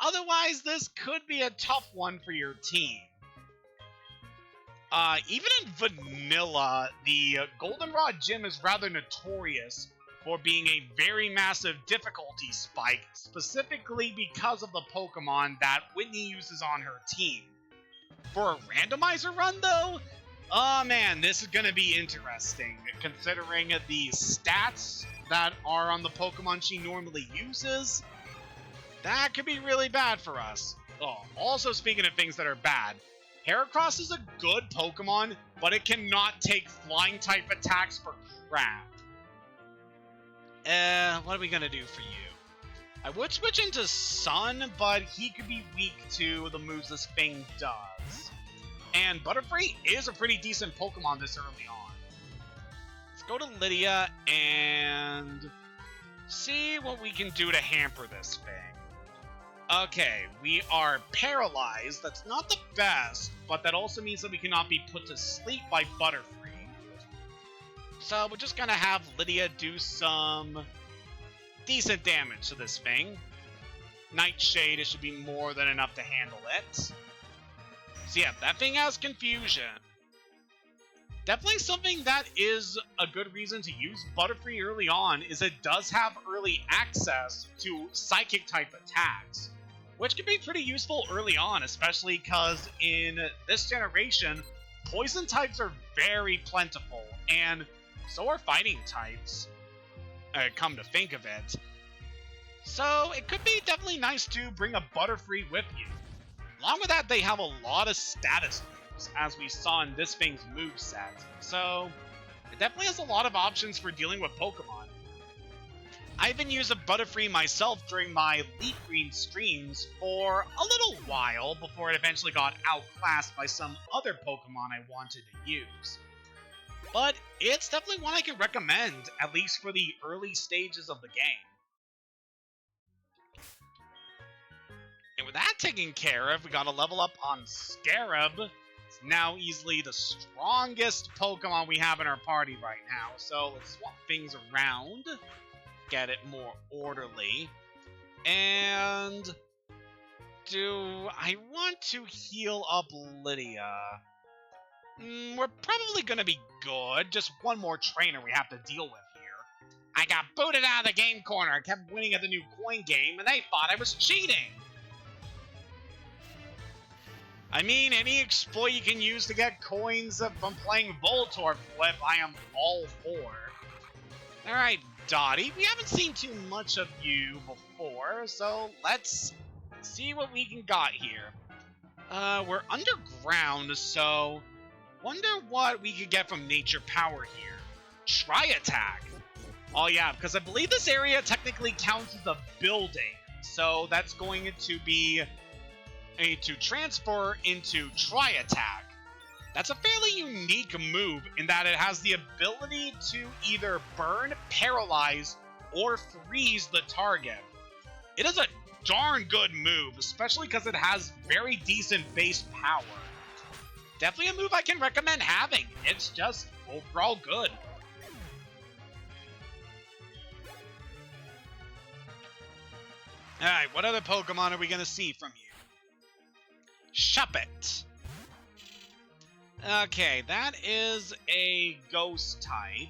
Otherwise, this could be a tough one for your team. Even in Vanilla, the Goldenrod gym is rather notorious for being a very massive difficulty spike, specifically because of the Pokemon that Whitney uses on her team. For a randomizer run, though, oh man, this is going to be interesting, considering the stats that are on the Pokemon she normally uses, That could be really bad for us. Oh, also speaking of things that are bad, Heracross is a good Pokemon, but it cannot take flying type attacks for crap. What are we gonna do for you? I would switch into Sun, but he could be weak to the moves this thing does. And Butterfree is a pretty decent Pokemon this early on. Let's go to Lydia and see what we can do to hamper this thing. Okay, we are paralyzed. That's not the best, but that also means that we cannot be put to sleep by Butterfree. So we're just gonna have Lydia do some decent damage to this thing. Nightshade, it should be more than enough to handle it. So yeah, that thing has Confusion. Definitely something that is a good reason to use Butterfree early on is it does have early access to Psychic type attacks, which can be pretty useful early on, especially because in this generation, Poison types are very plentiful, and so are Fighting types. Come to think of it. So it could be definitely nice to bring a Butterfree with you. Along with that, they have a lot of status moves, as we saw in this thing's moveset. So it definitely has a lot of options for dealing with Pokemon. I even used a Butterfree myself during my LeafGreen streams for a little while before it eventually got outclassed by some other Pokemon I wanted to use. But it's definitely one I can recommend, at least for the early stages of the game. And with that taken care of, we got a level up on Scarab. It's now easily the strongest Pokemon we have in our party right now. So let's swap things around, get it more orderly. And do I want to heal up Lydia? We're probably going to be good. Just one more trainer we have to deal with here. I got booted out of the game corner. I kept winning at the new coin game, and they thought I was cheating. I mean, any exploit you can use to get coins from playing Voltorb Flip, I am all for. Alright, Dottie, we haven't seen too much of you before, so let's see what we can got here. We're underground, so wonder what we could get from Nature Power here. Try Attack. Oh yeah, because I believe this area technically counts as a building, so that's going to be to transfer into Try Attack. That's a fairly unique move in that it has the ability to either burn, paralyze, or freeze the target. It is a darn good move, especially because it has very decent base power. Definitely a move I can recommend having. It's just overall good. Alright, what other Pokemon are we going to see from you? Shuppet. Okay, that is a ghost type.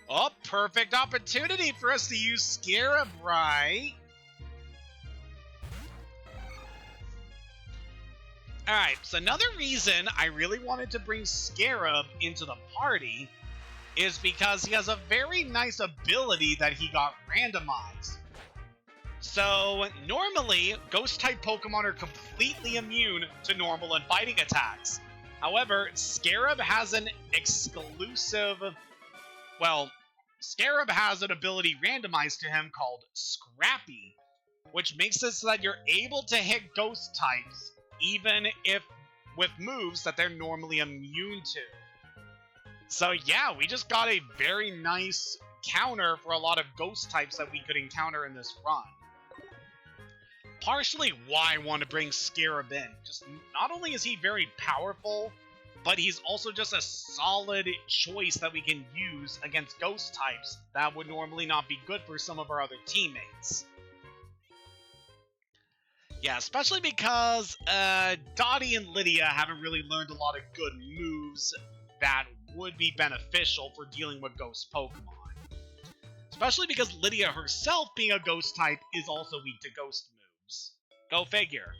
Oh, perfect opportunity for us to use Scarab, right? Alright, so another reason I really wanted to bring Scarab into the party is because he has a very nice ability that he got randomized. So, normally, Ghost-type Pokemon are completely immune to normal and fighting attacks. However, Scarab has an exclusive... Well, Scarab has an ability randomized to him called Scrappy, which makes it so that you're able to hit Ghost types even if with moves that they're normally immune to. So yeah, we just got a very nice counter for a lot of Ghost types that we could encounter in this run. Partially why I want to bring Scarab in. Just not only is he very powerful, but he's also just a solid choice that we can use against Ghost types that would normally not be good for some of our other teammates. Yeah, especially because Dottie and Lydia haven't really learned a lot of good moves that would be beneficial for dealing with Ghost Pokemon. Especially because Lydia herself, being a Ghost type, is also weak to Ghost moves. Go figure.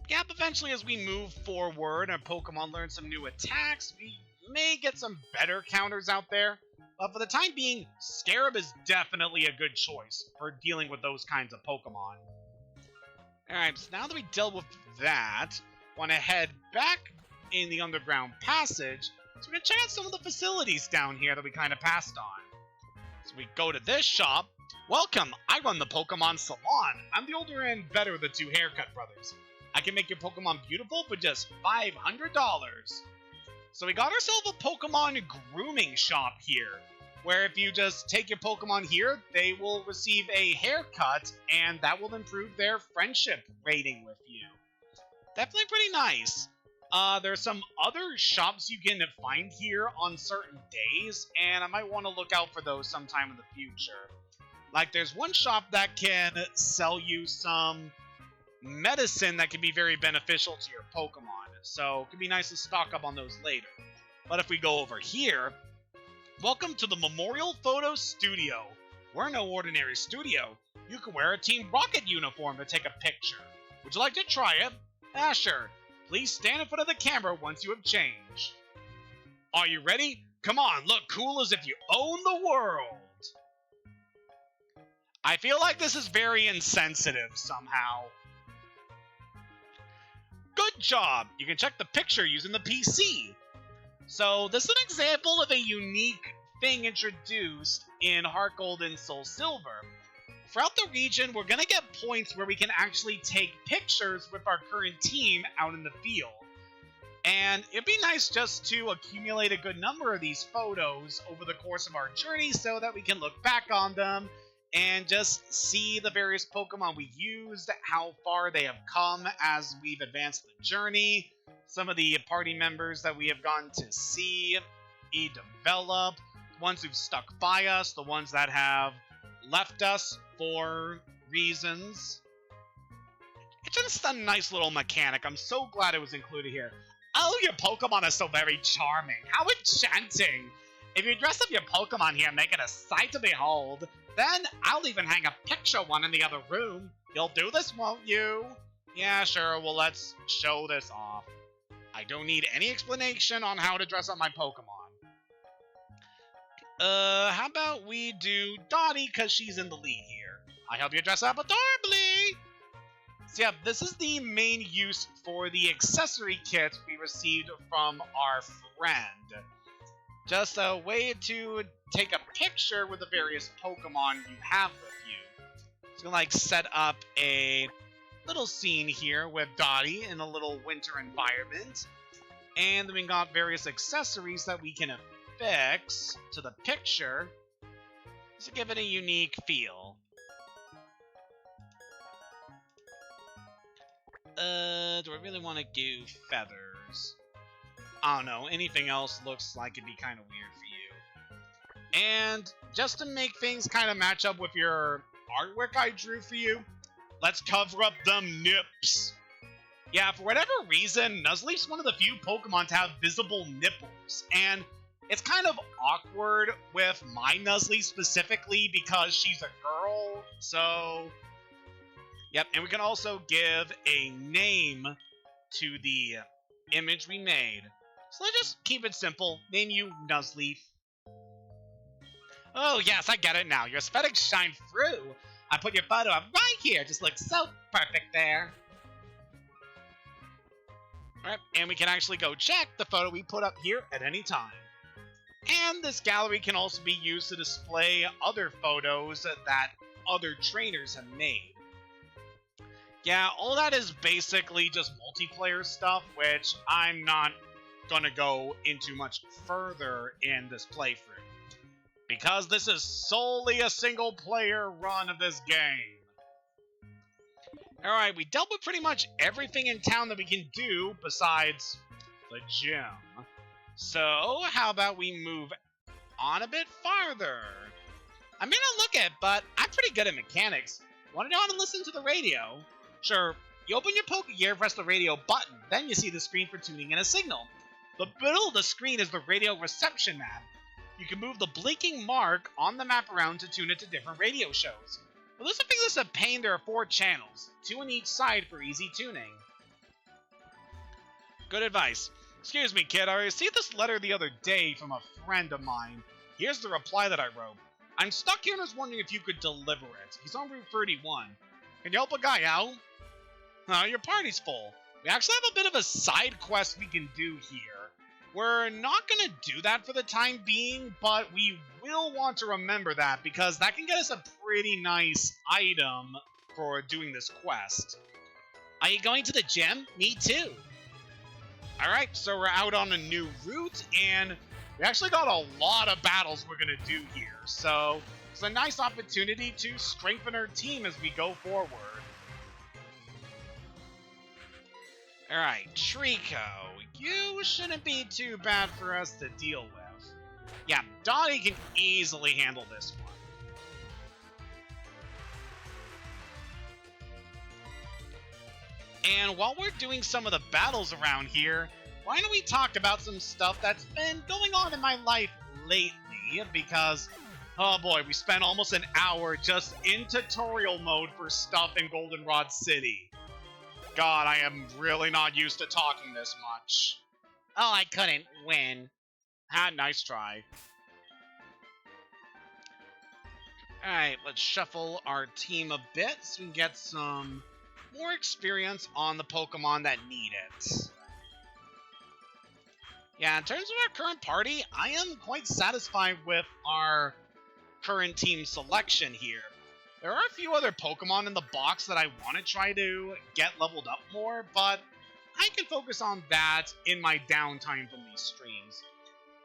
Yep, eventually as we move forward and Pokemon learn some new attacks, we may get some better counters out there. But for the time being, Scarab is definitely a good choice for dealing with those kinds of Pokemon. Alright, so now that we dealt with that, want to head back in the underground passage, so we're going to check out some of the facilities down here that we kind of passed on. So we go to this shop. Welcome, I run the Pokemon Salon. I'm the older and better of the two haircut brothers. I can make your Pokemon beautiful for just $500. So we got ourselves a Pokemon grooming shop here, where if you just take your Pokemon here, they will receive a haircut, and that will improve their friendship rating with you. Definitely pretty nice. There's some other shops you can find here on certain days, and I might want to look out for those sometime in the future. Like, there's one shop that can sell you some medicine that can be very beneficial to your Pokemon, so it could be nice to stock up on those later. But if we go over here, welcome to the Memorial Photo Studio. We're no ordinary studio. You can wear a Team Rocket uniform to take a picture. Would you like to try it? Ah, sure. Please stand in front of the camera once you have changed. Are you ready? Come on, look cool as if you own the world. I feel like this is very insensitive somehow. Good job! You can check the picture using the PC. So, this is an example of a unique thing introduced in Heart Gold and Soul Silver. Throughout the region, we're going to get points where we can actually take pictures with our current team out in the field. And it'd be nice just to accumulate a good number of these photos over the course of our journey so that we can look back on them and just see the various Pokemon we used, how far they have come as we've advanced the journey, some of the party members that we have gotten to see, develop, the ones who've stuck by us, the ones that have left us for reasons. It's just a nice little mechanic. I'm so glad it was included here. Oh, your Pokemon are so very charming. How enchanting. If you dress up your Pokemon here and make it a sight to behold, then I'll even hang a picture one in the other room. You'll do this, won't you? Yeah, sure. Well, let's show this off. I don't need any explanation on how to dress up my Pokemon. How about we do Dottie, because she's in the lead here. I help you dress up adorably! So yeah, this is the main use for the accessory kit we received from our friend. Just a way to take a picture with the various Pokemon you have with you. So like set up a little scene here with Dottie in a little winter environment. And then we got various accessories that we can affix to the picture to give it a unique feel. Do I really want to do feathers? I don't know, anything else looks like it'd be kind of weird for you. And just to make things kind of match up with your artwork I drew for you, let's cover up them nips. Yeah, for whatever reason, Nuzleaf's one of the few Pokemon to have visible nipples, and it's kind of awkward with my Nuzleaf specifically because she's a girl, so... Yep, and we can also give a name to the image we made. So let's just keep it simple. Name you Nuzleaf. Oh yes, I get it now. Your aesthetics shine through. I put your photo up right here. Just looks so perfect there. Alright, and we can actually go check the photo we put up here at any time. And this gallery can also be used to display other photos that other trainers have made. Yeah, all that is basically just multiplayer stuff, which I'm not going to go into much further in this playthrough. Because this is solely a single-player run of this game. Alright, we dealt with pretty much everything in town that we can do besides the gym. So, how about we move on a bit farther? I may not look it, but I'm pretty good at mechanics. Want to know how to listen to the radio? Sure, you open your Pokegear, press the radio button, then you see the screen for tuning in a signal. The middle of the screen is the radio reception map. You can move the blinking mark on the map around to tune it to different radio shows. For those who think this is a pain, there are 4 channels, 2 on each side for easy tuning. Good advice. Excuse me, kid, I received this letter the other day from a friend of mine. Here's the reply that I wrote. I'm stuck here and was wondering if you could deliver it. He's on Route 31. Can you help a guy out? Your party's full. We actually have a bit of a side quest we can do here. We're not going to do that for the time being, but we will want to remember that because that can get us a pretty nice item for doing this quest. Are you going to the gym? Me too. Alright, so we're out on a new route, and we actually got a lot of battles we're going to do here. So it's a nice opportunity to strengthen our team as we go forward. Alright, Trico, you shouldn't be too bad for us to deal with. Yeah, Donnie can easily handle this one. And while we're doing some of the battles around here, why don't we talk about some stuff that's been going on in my life lately? Because, oh boy, we spent almost an hour just in tutorial mode for stuff in Goldenrod City. God, I am really not used to talking this much. Oh, I couldn't win. Nice try. Alright, let's shuffle our team a bit so we can get some more experience on the Pokemon that need it. Yeah, in terms of our current party, I am quite satisfied with our current team selection here. There are a few other Pokemon in the box that I want to try to get leveled up more, but I can focus on that in my downtime from these streams.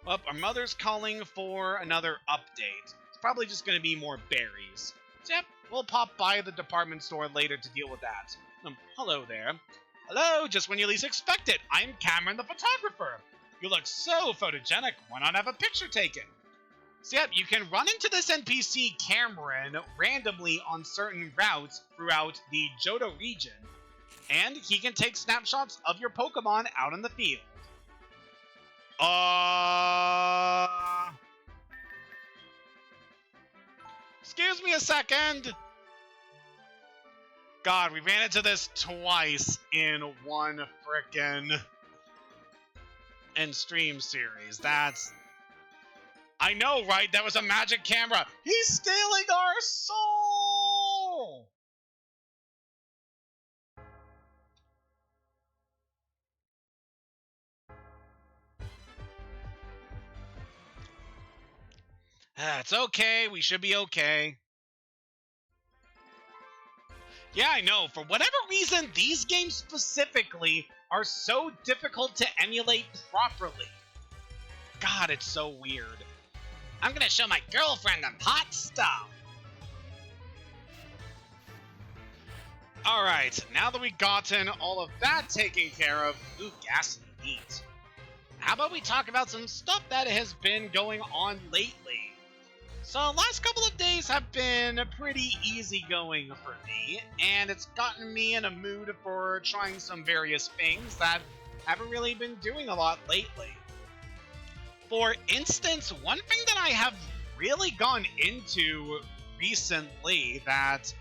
Well, our mother's calling for another update. It's probably just going to be more berries. So yep, we'll pop by the department store later to deal with that. Hello there. Hello, just when you least expect it. I'm Cameron the photographer. You look so photogenic. Why not have a picture taken? So yep, you can run into this NPC Cameron randomly on certain routes throughout the Johto region, and he can take snapshots of your Pokemon out in the field. Excuse me a second! God, we ran into this twice in one frickin' stream series. That's... I know, right? That was a magic camera. He's stealing our soul! It's okay. We should be okay. Yeah, I know. For whatever reason, these games specifically are so difficult to emulate properly. God, it's so weird. I'm gonna show my girlfriend the hot stuff. Alright, now that we've gotten all of that taken care of, ooh, gas and heat. How about we talk about some stuff that has been going on lately? So, last couple of days have been pretty easygoing for me, and it's gotten me in a mood for trying some various things that haven't really been doing a lot lately. For instance, one thing that I have really gone into recently that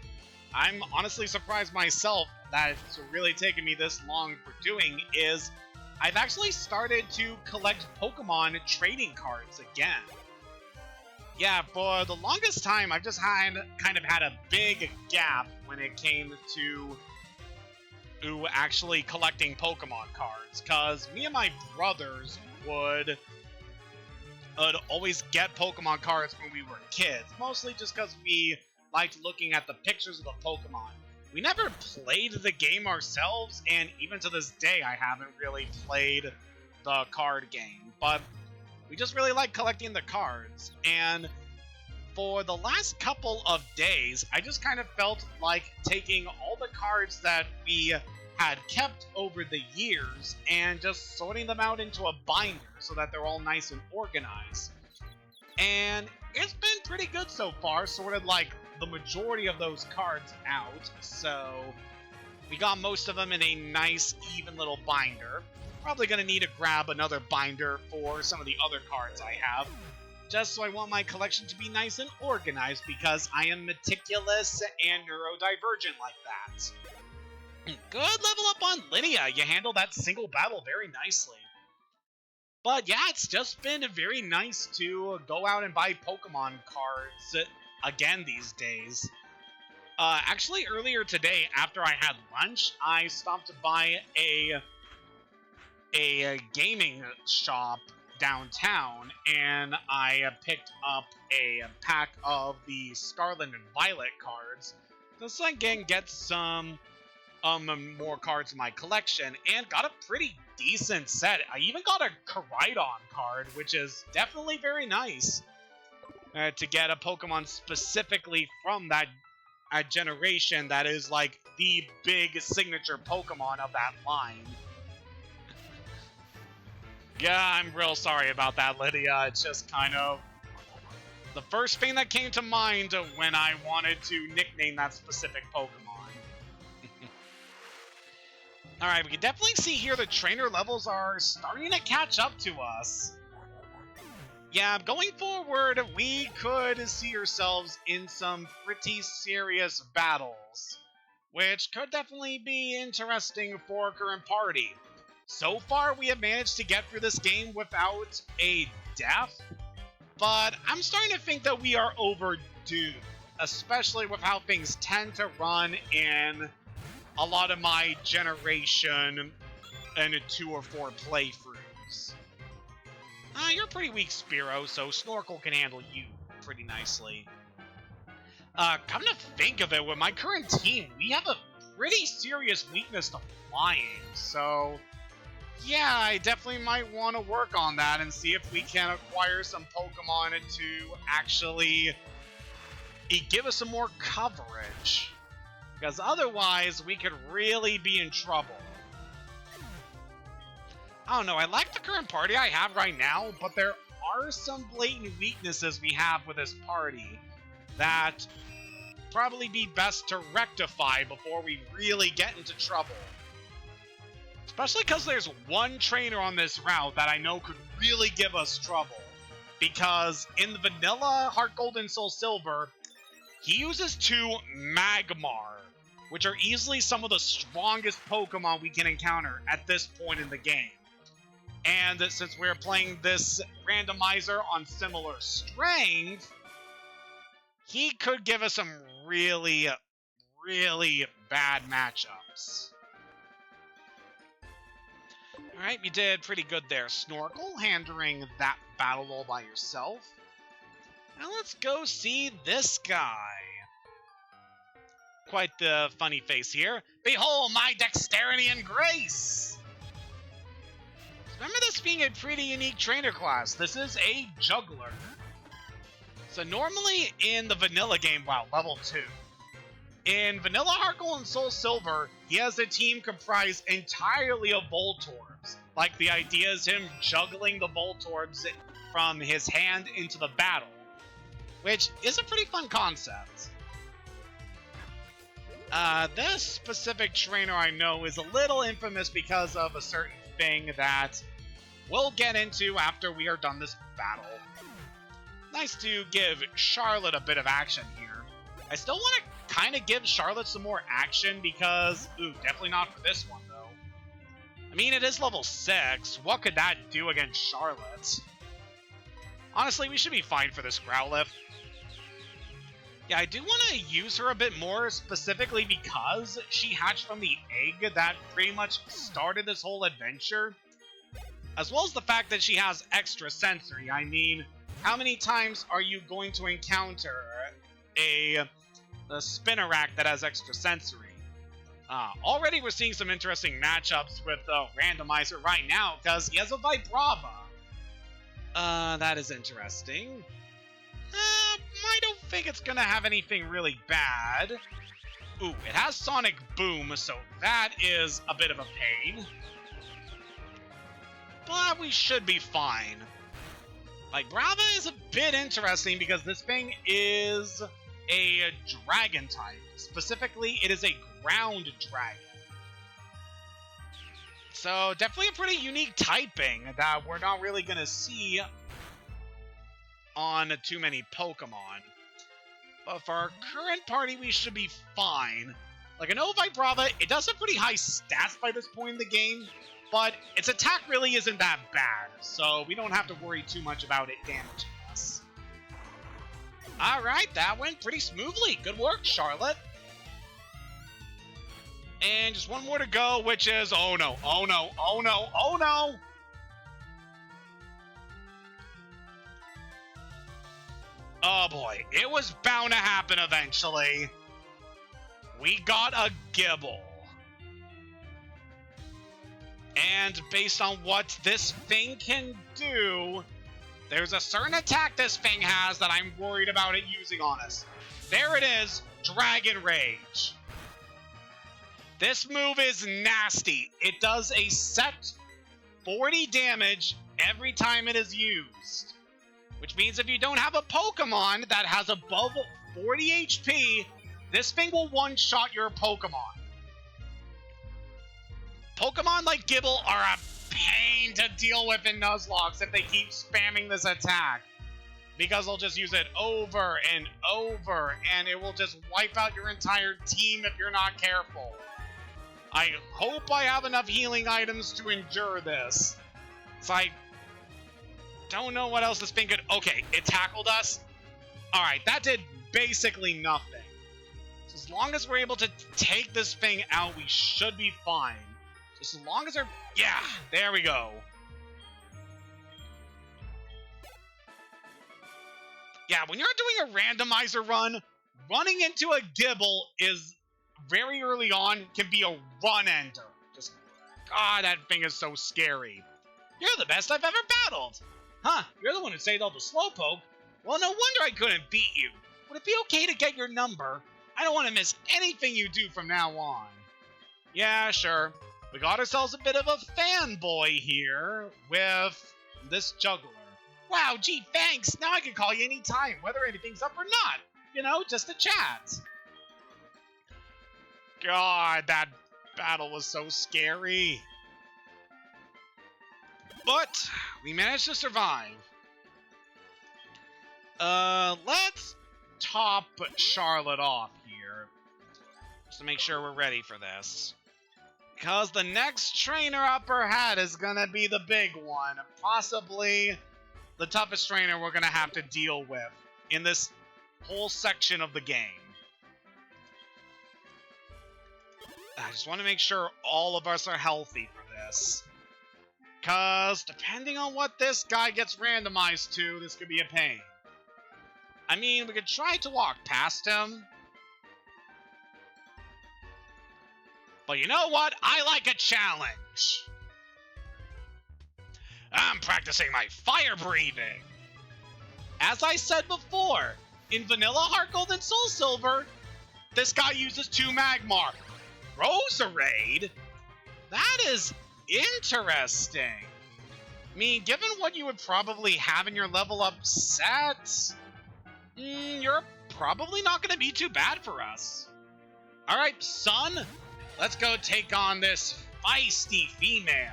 I'm honestly surprised myself that it's really taken me this long for doing is I've actually started to collect Pokemon trading cards again. Yeah, for the longest time, I've just kind of had a big gap when it came to actually collecting Pokemon cards, because me and my brothers would always get Pokemon cards when we were kids, mostly just because we liked looking at the pictures of the Pokemon. We never played the game ourselves, and even to this day, I haven't really played the card game, but we just really like collecting the cards. And for the last couple of days, I just kind of felt like taking all the cards that we had kept over the years and just sorting them out into a binder so that they're all nice and organized. And it's been pretty good so far, sorted like the majority of those cards out, so we got most of them in a nice, even little binder. Probably going to need to grab another binder for some of the other cards I have, just so I want my collection to be nice and organized, because I am meticulous and neurodivergent like that. Good level up on Lydia. You handled that single battle very nicely. But yeah, it's just been very nice to go out and buy Pokemon cards again these days. Actually, earlier today, after I had lunch, I stopped to buy a gaming shop downtown, and I picked up a pack of the Scarlet and Violet cards, just so I can get some more cards in my collection, and got a pretty decent set. I even got a Koraidon card, which is definitely very nice to get a Pokemon specifically from that generation that is like the big signature Pokemon of that line. Yeah, I'm real sorry about that, Lydia. It's just kind of the first thing that came to mind when I wanted to nickname that specific Pokemon. Alright, we can definitely see here the trainer levels are starting to catch up to us. Yeah, going forward, we could see ourselves in some pretty serious battles, which could definitely be interesting for our current party. So far, we have managed to get through this game without a death, but I'm starting to think that we are overdue, especially with how things tend to run in a lot of my generation and 2 or 4 playthroughs. You're pretty weak, Spearow, so Snorkel can handle you pretty nicely. Come to think of it, with my current team, we have a pretty serious weakness to flying, so yeah, I definitely might want to work on that and see if we can acquire some Pokemon to actually give us some more coverage. Because otherwise, we could really be in trouble. I don't know, I like the current party I have right now, but there are some blatant weaknesses we have with this party that probably be best to rectify before we really get into trouble. Especially because there's one trainer on this route that I know could really give us trouble. Because in the vanilla Heart Gold and Soul Silver, he uses 2 Magmar, which are easily some of the strongest Pokemon we can encounter at this point in the game. And since we're playing this randomizer on similar strength, he could give us some really, really bad matchups. Alright, you did pretty good there, Snorkel, handling that battle all by yourself. Now let's go see this guy. Quite the funny face here. Behold my dexterity and grace! Remember this being a pretty unique trainer class. This is a juggler. So normally in the vanilla game, wow, level 2. In Vanilla Heart Gold and Soul Silver, he has a team comprised entirely of Voltorbs. Like, the idea is him juggling the Voltorbs from his hand into the battle, which is a pretty fun concept. This specific trainer I know is a little infamous because of a certain thing that we'll get into after we are done this battle. Nice to give Charlotte a bit of action here. I still want to kind of give Charlotte some more action because, ooh, definitely not for this one, though. I mean, it is level 6. What could that do against Charlotte? Honestly, we should be fine for this Growlithe. Yeah, I do want to use her a bit more, specifically because she hatched from the egg that pretty much started this whole adventure. As well as the fact that she has extra sensory. I mean, how many times are you going to encounter a Spinarak that has extra sensory? Already we're seeing some interesting matchups with the randomizer right now, because he has a Vibrava. That is interesting. I don't think it's gonna have anything really bad. Ooh, it has Sonic Boom, so that is a bit of a pain. But we should be fine. Like, Brava is a bit interesting because this thing is a dragon type. Specifically, it is a ground dragon. So, definitely a pretty unique typing that we're not really going to see on too many Pokemon. But for our current party, we should be fine. Like, I know Vibrava, it does have pretty high stats by this point in the game. but its attack really isn't that bad, so we don't have to worry too much about it damaging us. Alright, that went pretty smoothly. Good work, Charlotte. And just one more to go, which is... oh no, oh no, oh no, oh no! Oh boy, it was bound to happen eventually. We got a Gibble. And based on what this thing can do, there's a certain attack this thing has that I'm worried about it using on us. There it is, Dragon Rage. This move is nasty. It does a set 40 damage every time it is used. Which means if you don't have a Pokemon that has above 40 HP, this thing will one-shot your Pokemon. Pokemon like Gibble are a pain to deal with in Nuzlocke if they keep spamming this attack. Because they'll just use it over and over, and it will just wipe out your entire team if you're not careful. I hope I have enough healing items to endure this. So I don't know what else this thing could... okay, it tackled us. Alright, that did basically nothing. So as long as we're able to take this thing out, we should be fine. Just as long as they're... yeah, there we go. Yeah, when you're doing a randomizer run, running into a Gibble is very early on can be a run-ender. Just, God, that thing is so scary. You're the best I've ever battled. Huh, you're the one who saved all the Slowpoke. Well, no wonder I couldn't beat you. Would it be okay to get your number? I don't want to miss anything you do from now on. Yeah, sure. We got ourselves a bit of a fanboy here with this juggler. Wow, gee, thanks. Now I can call you anytime, whether anything's up or not. You know, just a chat. God, that battle was so scary. But we managed to survive. Let's top Charlotte off here. Just to make sure we're ready for this. Because the next trainer up her hat is going to be the big one. Possibly the toughest trainer we're going to have to deal with in this whole section of the game. I just want to make sure all of us are healthy for this. Because depending on what this guy gets randomized to, this could be a pain. I mean, we could try to walk past him. But you know what? I like a challenge. I'm practicing my fire breathing. As I said before, in Vanilla, Heart Gold, and Soul Silver, this guy uses 2 Magmar. Roserade? That is interesting. I mean, given what you would probably have in your level up set, you're probably not going to be too bad for us. Alright, son, let's go take on this feisty female.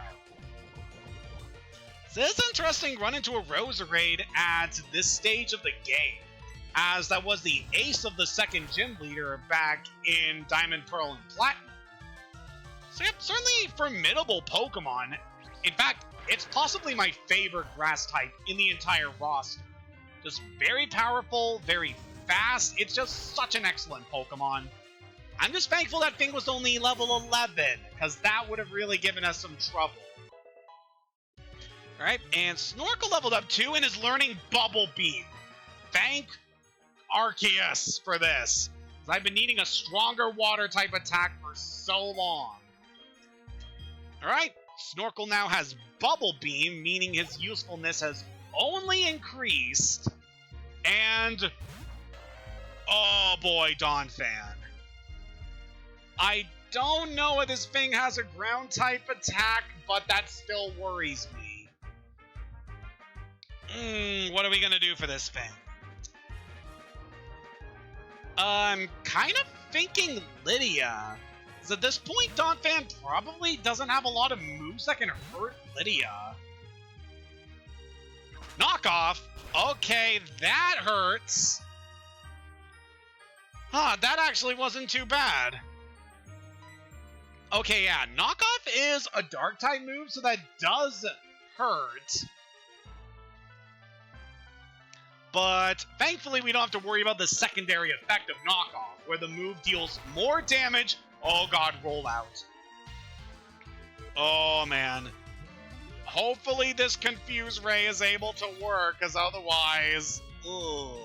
So it's interesting run into a Roserade at this stage of the game, as that was the ace of the second gym leader back in Diamond, Pearl, and Platinum. So yep, certainly formidable Pokemon. In fact, it's possibly my favorite grass type in the entire roster. Just very powerful, very fast. It's just such an excellent Pokemon. I'm just thankful that thing was only level 11, because that would have really given us some trouble. Alright, and Snorkel leveled up too and is learning Bubble Beam. Thank Arceus for this, because I've been needing a stronger water type attack for so long. Alright, Snorkel now has Bubble Beam, meaning his usefulness has only increased. And... oh boy, Donphan. I don't know if this thing has a ground type attack, but that still worries me. What are we gonna do for this thing? I'm kind of thinking Lydia. Because at this point, Donphan probably doesn't have a lot of moves that can hurt Lydia. Knockoff? Okay, that hurts. Huh, that actually wasn't too bad. Okay, yeah, knockoff is a dark type move, so that does hurt. But thankfully, we don't have to worry about the secondary effect of knockoff, where the move deals more damage. Oh god, roll out. Oh man. Hopefully this Confuse Ray is able to work, because otherwise... Ugh.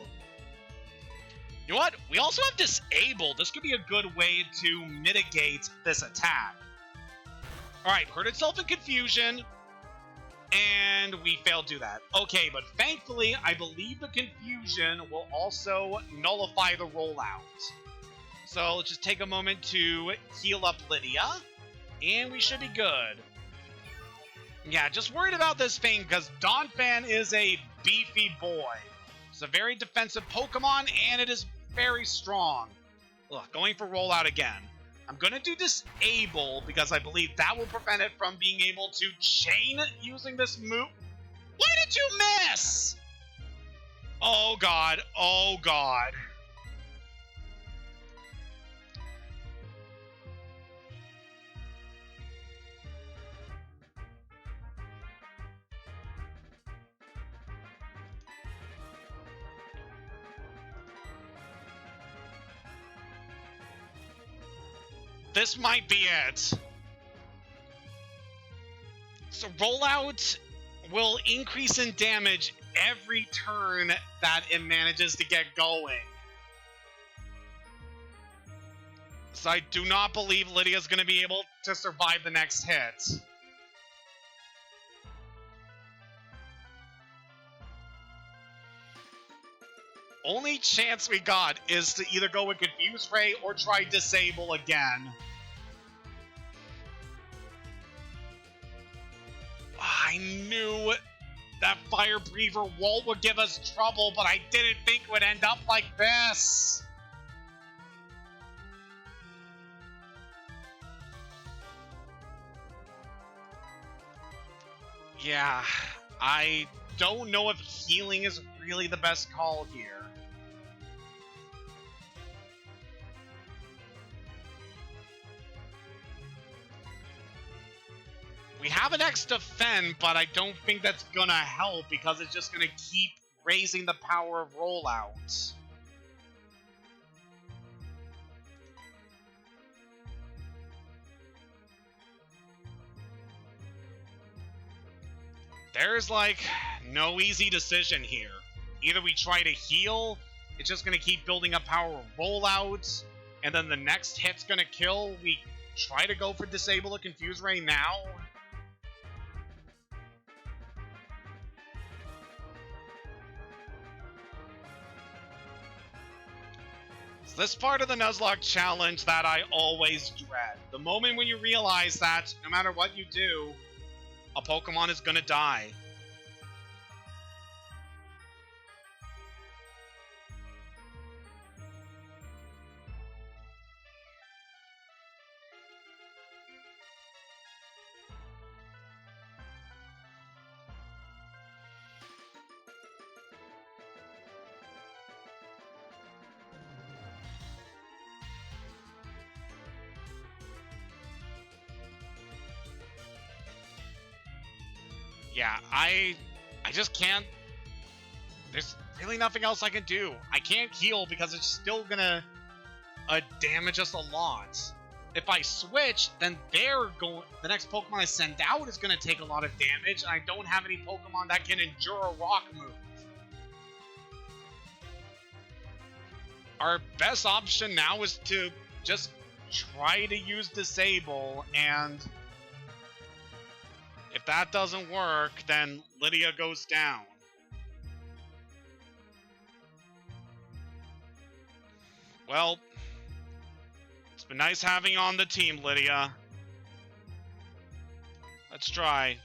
You know what? We also have Disable. This could be a good way to mitigate this attack. Alright, hurt itself in Confusion. And we failed to do that. Okay, but thankfully, I believe the Confusion will also nullify the rollout. So let's just take a moment to heal up Lydia. And we should be good. Yeah, just worried about this thing because Donphan is a beefy boy. It's a very defensive Pokemon, and it is very strong. Ugh, going for rollout again. I'm going to do Disable because I believe that will prevent it from being able to chain using this move. Why did you miss? Oh, God. Oh, God. This might be it. So rollout will increase in damage every turn that it manages to get going. So I do not believe Lydia's going to be able to survive the next hit. Only chance we got is to either go with Confuse Ray or try Disable again. I knew that Fire Breather Wall would give us trouble, but I didn't think it would end up like this. Yeah, I don't know if healing is really the best call here. We have an X defend, but I don't think that's gonna help because it's just gonna keep raising the power of rollout. There's like no easy decision here. Either we try to heal, it's just gonna keep building up power of rollout, and then the next hit's gonna kill. We try to go for Disable or Confuse Ray now. This part of the Nuzlocke challenge that I always dread. The moment when you realize that no matter what you do, a Pokemon is gonna die. Yeah, I just can't. There's really nothing else I can do. I can't heal because it's still gonna damage us a lot. If I switch, then the next Pokemon I send out is gonna take a lot of damage, and I don't have any Pokemon that can endure a rock move. Our best option now is to just try to use Disable, and if that doesn't work, then Lydia goes down. Well, it's been nice having you on the team, Lydia. Let's try.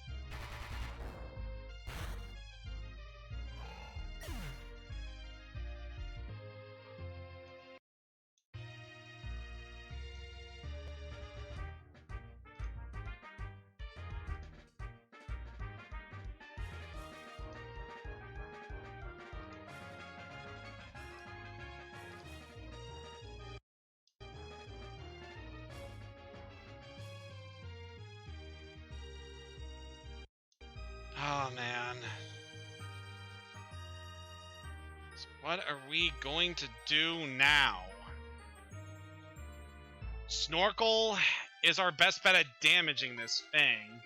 What are we going to do now? Snorkel is our best bet at damaging this thing.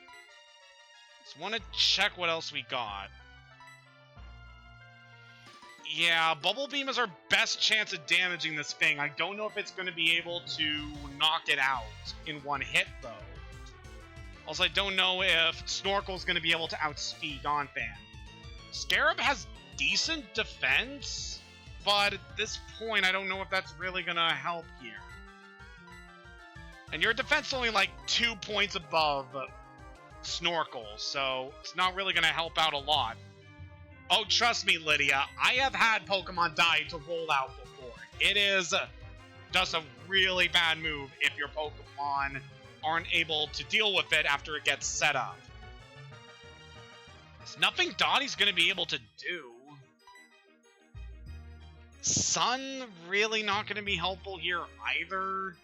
Just want to check what else we got. Yeah, Bubble Beam is our best chance of damaging this thing. I don't know if it's going to be able to knock it out in one hit, though. Also, I don't know if Snorkel's going to be able to outspeed Donphan. Scarab has decent defense, but at this point, I don't know if that's really going to help here. And your defense is only like 2 points above Snorkel, so it's not really going to help out a lot. Oh, trust me, Lydia, I have had Pokemon die to roll out before. It is just a really bad move if your Pokemon aren't able to deal with it after it gets set up. There's nothing Dottie's going to be able to do. Sun really not going to be helpful here either.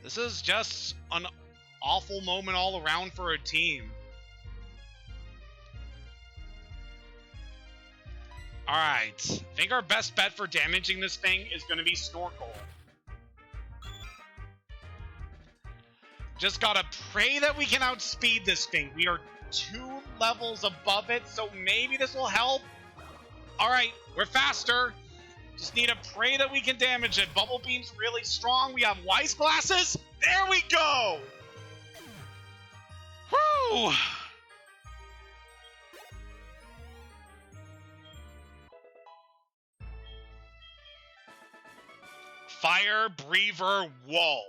This is just an awful moment all around for a team. Alright, I think our best bet for damaging this thing is going to be Snorkel. Just gotta pray that we can outspeed this thing. We are 2 levels above it, so maybe this will help. Alright, we're faster. Just need to pray that we can damage it. Bubble Beam's really strong. We have Wise Glasses. There we go! Woo! Fire Breather Walt.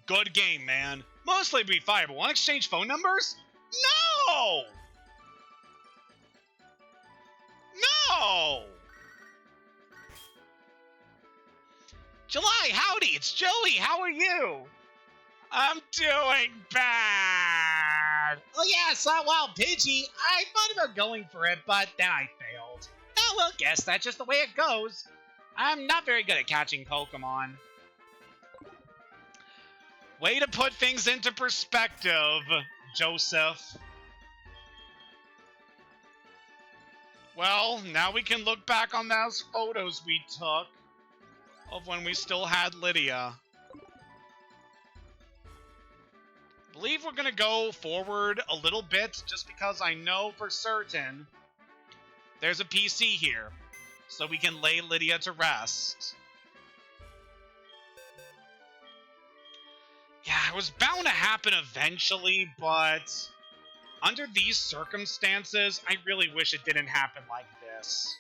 Good game, man. Mostly be fire, but want to exchange phone numbers? No! No! July, howdy, it's Joey. How are you? I'm doing bad. Oh yes, well, Pidgey, I thought about going for it, but then I failed. Oh well, guess that's just the way it goes. I'm not very good at catching Pokemon. Way to put things into perspective, Joseph. Well, now we can look back on those photos we took of when we still had Lydia. I believe we're going to go forward a little bit just because I know for certain there's a PC here, so we can lay Lydia to rest. Yeah, it was bound to happen eventually, but under these circumstances, I really wish it didn't happen like this.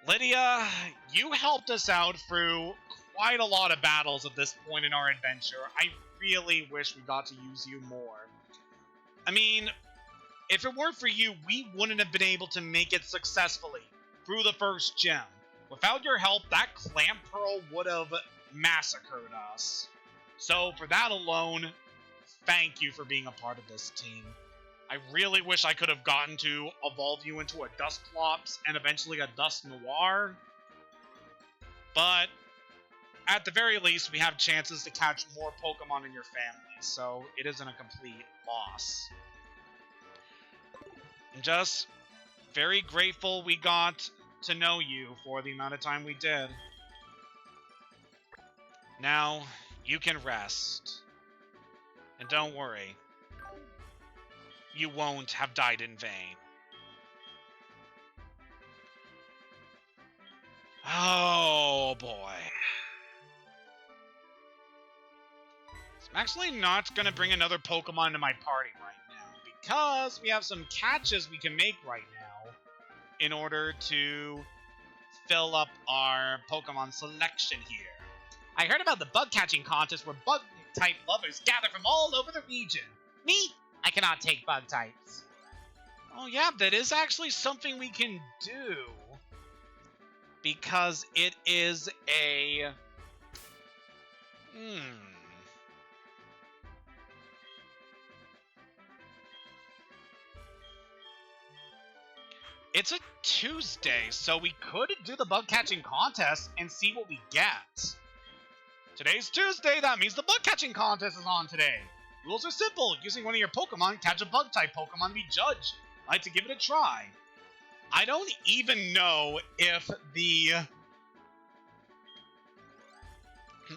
Lydia, you helped us out through quite a lot of battles at this point in our adventure. I really wish we got to use you more. I mean, if it weren't for you, we wouldn't have been able to make it successfully through the first gym. Without your help, that Clamp Pearl would have massacred us. So for that alone, thank you for being a part of this team. I really wish I could have gotten to evolve you into a Dusclops and eventually a Dusknoir. But at the very least, we have chances to catch more Pokemon in your family, so it isn't a complete loss. I'm just very grateful we got to know you for the amount of time we did. Now, you can rest. And don't worry. You won't have died in vain. Oh, boy. I'm actually not going to bring another Pokemon to my party right now, because we have some catches we can make right now in order to fill up our Pokemon selection here. I heard about the bug catching contest where bug-type lovers gather from all over the region. Me? I cannot take bug types. Oh yeah, that is actually something we can do. Because it is a... It's a Tuesday, so we could do the bug catching contest and see what we get. Today's Tuesday, that means the bug catching contest is on today. Rules are simple. Using one of your Pokemon, catch a Bug-type Pokemon to be judged. I'd like to give it a try. I don't even know if the...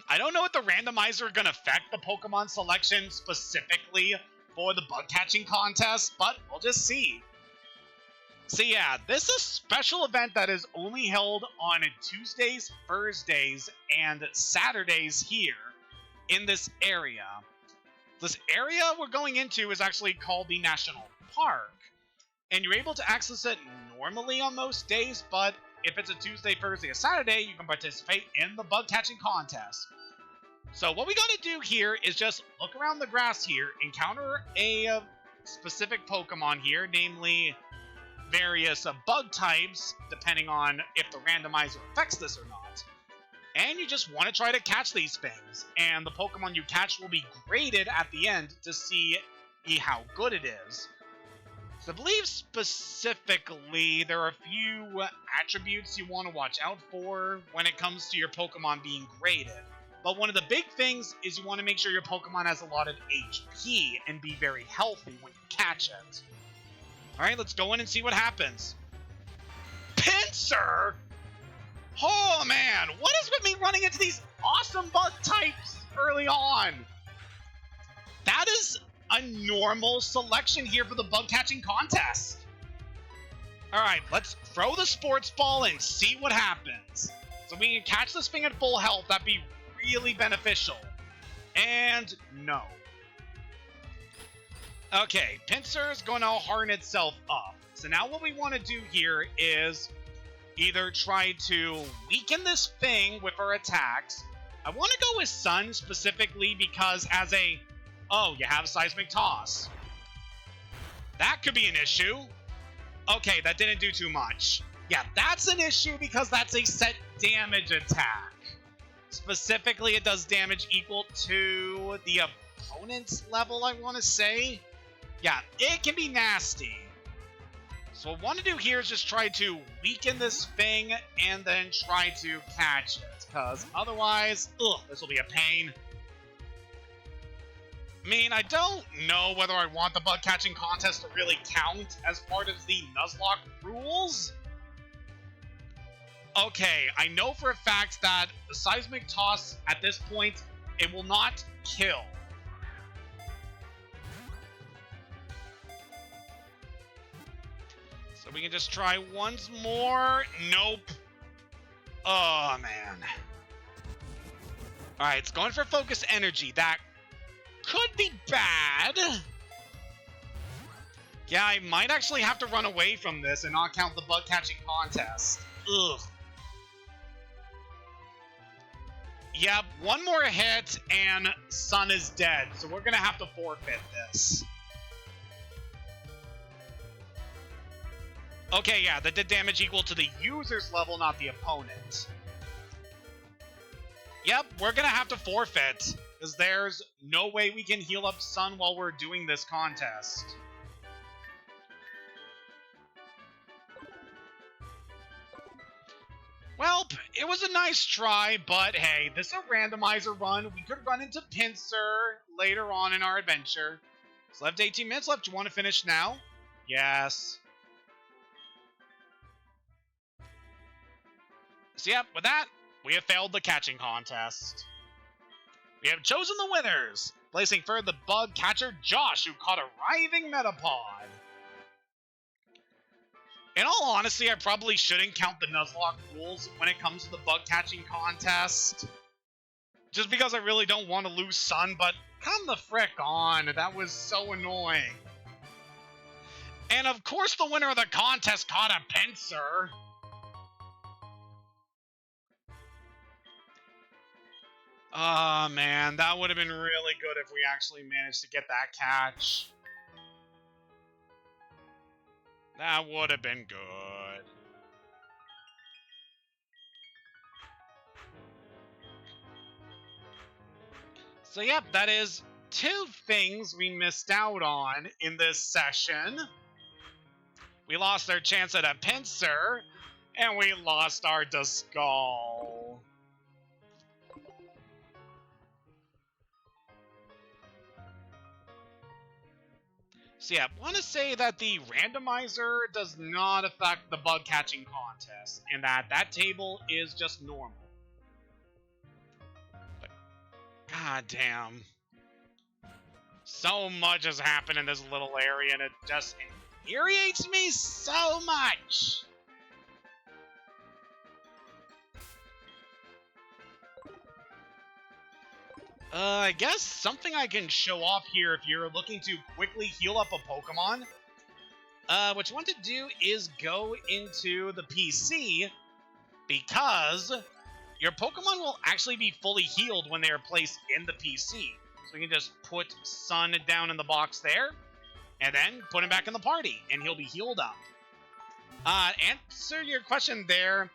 I don't know if the randomizer are going to affect the Pokemon selection specifically for the bug-catching contest, but we'll just see. So yeah, this is a special event that is only held on Tuesdays, Thursdays, and Saturdays here in this area. This area we're going into is actually called the National Park, and you're able to access it normally on most days, but if it's a Tuesday, Thursday, or Saturday, you can participate in the bug-catching contest. So what we gotta do here is just look around the grass here, encounter a specific Pokemon here, namely various bug types, depending on if the randomizer affects this or not. And you just want to try to catch these things, and the Pokemon you catch will be graded at the end to see how good it is. So I believe specifically there are a few attributes you want to watch out for when it comes to your Pokemon being graded. But one of the big things is you want to make sure your Pokemon has a lot of HP and be very healthy when you catch it. Alright, let's go in and see what happens. Pinsir? Oh man, what is with me running into these awesome bug types early on? That is a normal selection here for the bug catching contest. Alright, let's throw the sports ball and see what happens. So we can catch this thing at full health, that'd be really beneficial. And no. Okay, Pinsir is going to harden itself up. So now what we want to do here is either try to weaken this thing with our attacks. I want to go with Sun specifically because as a... Oh, you have Seismic Toss. That could be an issue. Okay, that didn't do too much. Yeah, that's an issue because that's a set damage attack. Specifically, it does damage equal to the opponent's level, I want to say. Yeah, it can be nasty. So what I want to do here is just try to weaken this thing and then try to catch it. Because otherwise, this will be a pain. I mean, I don't know whether I want the bug catching contest to really count as part of the Nuzlocke rules. Okay, I know for a fact that the Seismic Toss at this point, it will not kill. So we can just try once more. Nope. Oh, man. Alright, it's going for Focus Energy. That could be bad. Yeah, I might actually have to run away from this and not count the bug catching contest. Ugh. Yep, one more hit and Sun is dead, so we're gonna have to forfeit this. Okay, yeah, that did damage equal to the user's level, not the opponent. Yep, we're gonna have to forfeit, because there's no way we can heal up Sun while we're doing this contest. Well, it was a nice try, but hey, this is a randomizer run. We could run into Pinsir later on in our adventure. So left 18 minutes left. Do you want to finish now? Yes. So yep, with that, we have failed the catching contest. We have chosen the winners, placing third the bug catcher Josh, who caught a writhing Metapod. In all honesty, I probably shouldn't count the Nuzlocke rules when it comes to the bug catching contest. Just because I really don't want to lose Sun, but come the frick on, that was so annoying. And of course the winner of the contest caught a Pinsir. Oh man, that would have been really good if we actually managed to get that catch. That would have been good. So yep, that is 2 things we missed out on in this session. We lost our chance at a Pinsir, and we lost our Duskull. So yeah, I want to say that the randomizer does not affect the bug catching contest, and that table is just normal. But goddamn, so much has happened in this little area, and it just infuriates me so much. I guess something I can show off here if you're looking to quickly heal up a Pokemon. What you want to do is go into the PC, because your Pokemon will actually be fully healed when they are placed in the PC. So you can just put Sun down in the box there, and then put him back in the party, and he'll be healed up. Answer your question there,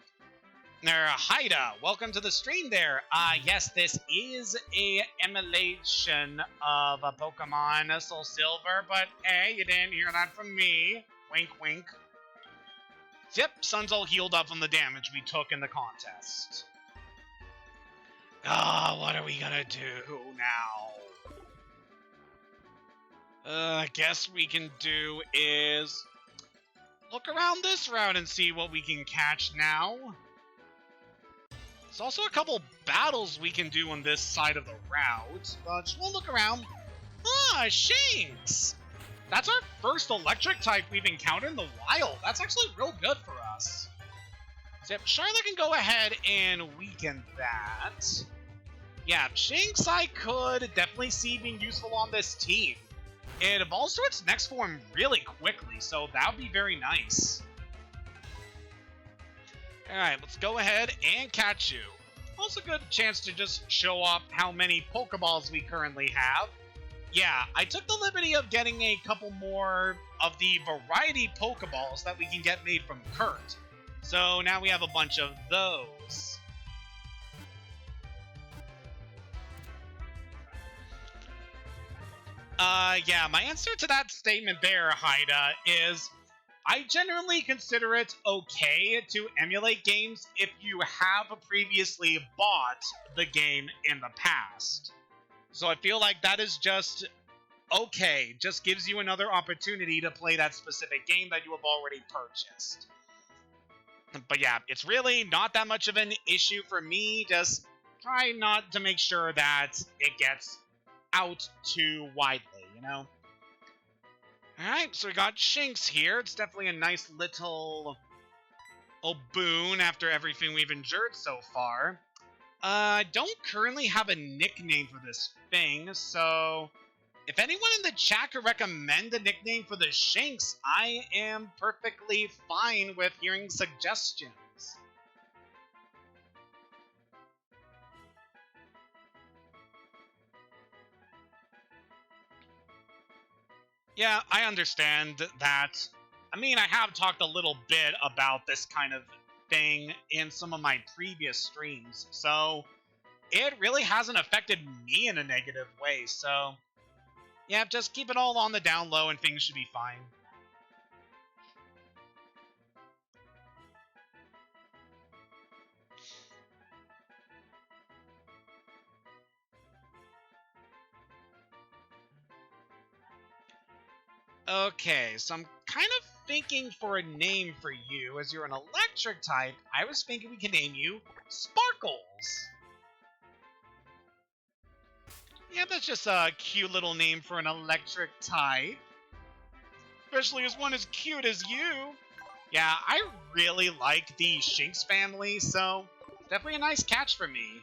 Haida, welcome to the stream there. Yes, this is a emulation of a Pokemon SoulSilver, but hey, you didn't hear that from me. Wink, wink. Yep, Sun's all healed up from the damage we took in the contest. What are we gonna do now? I guess we can do is look around this route and see what we can catch now. There's also a couple battles we can do on this side of the route, but just we'll look around. Shinx! That's our first electric type we've encountered in the wild. That's actually real good for us. So yep, Charlotte can go ahead and weaken that. Yeah, Shinx I could definitely see being useful on this team. It evolves to its next form really quickly, so that would be very nice. Alright, let's go ahead and catch you. Also good chance to just show off how many Pokeballs we currently have. Yeah, I took the liberty of getting a couple more of the variety Pokeballs that we can get made from Kurt. So now we have a bunch of those. Yeah, my answer to that statement there, Haida, is I generally consider it okay to emulate games if you have previously bought the game in the past. So I feel like that is just okay, just gives you another opportunity to play that specific game that you have already purchased. But yeah, it's really not that much of an issue for me, just try not to make sure that it gets out too widely, you know? Alright, so we got Shinx here. It's definitely a nice little boon after everything we've endured so far. I don't currently have a nickname for this thing, so if anyone in the chat could recommend a nickname for the Shinx, I am perfectly fine with hearing suggestions. Yeah, I understand that. I mean, I have talked a little bit about this kind of thing in some of my previous streams, so it really hasn't affected me in a negative way, so yeah, just keep it all on the down low and things should be fine. Okay, so I'm kind of thinking for a name for you. As you're an electric type, I was thinking we can name you Sparkles. Yeah, that's just a cute little name for an electric type. Especially as one as cute as you. Yeah, I really like the Shinx family, so definitely a nice catch for me.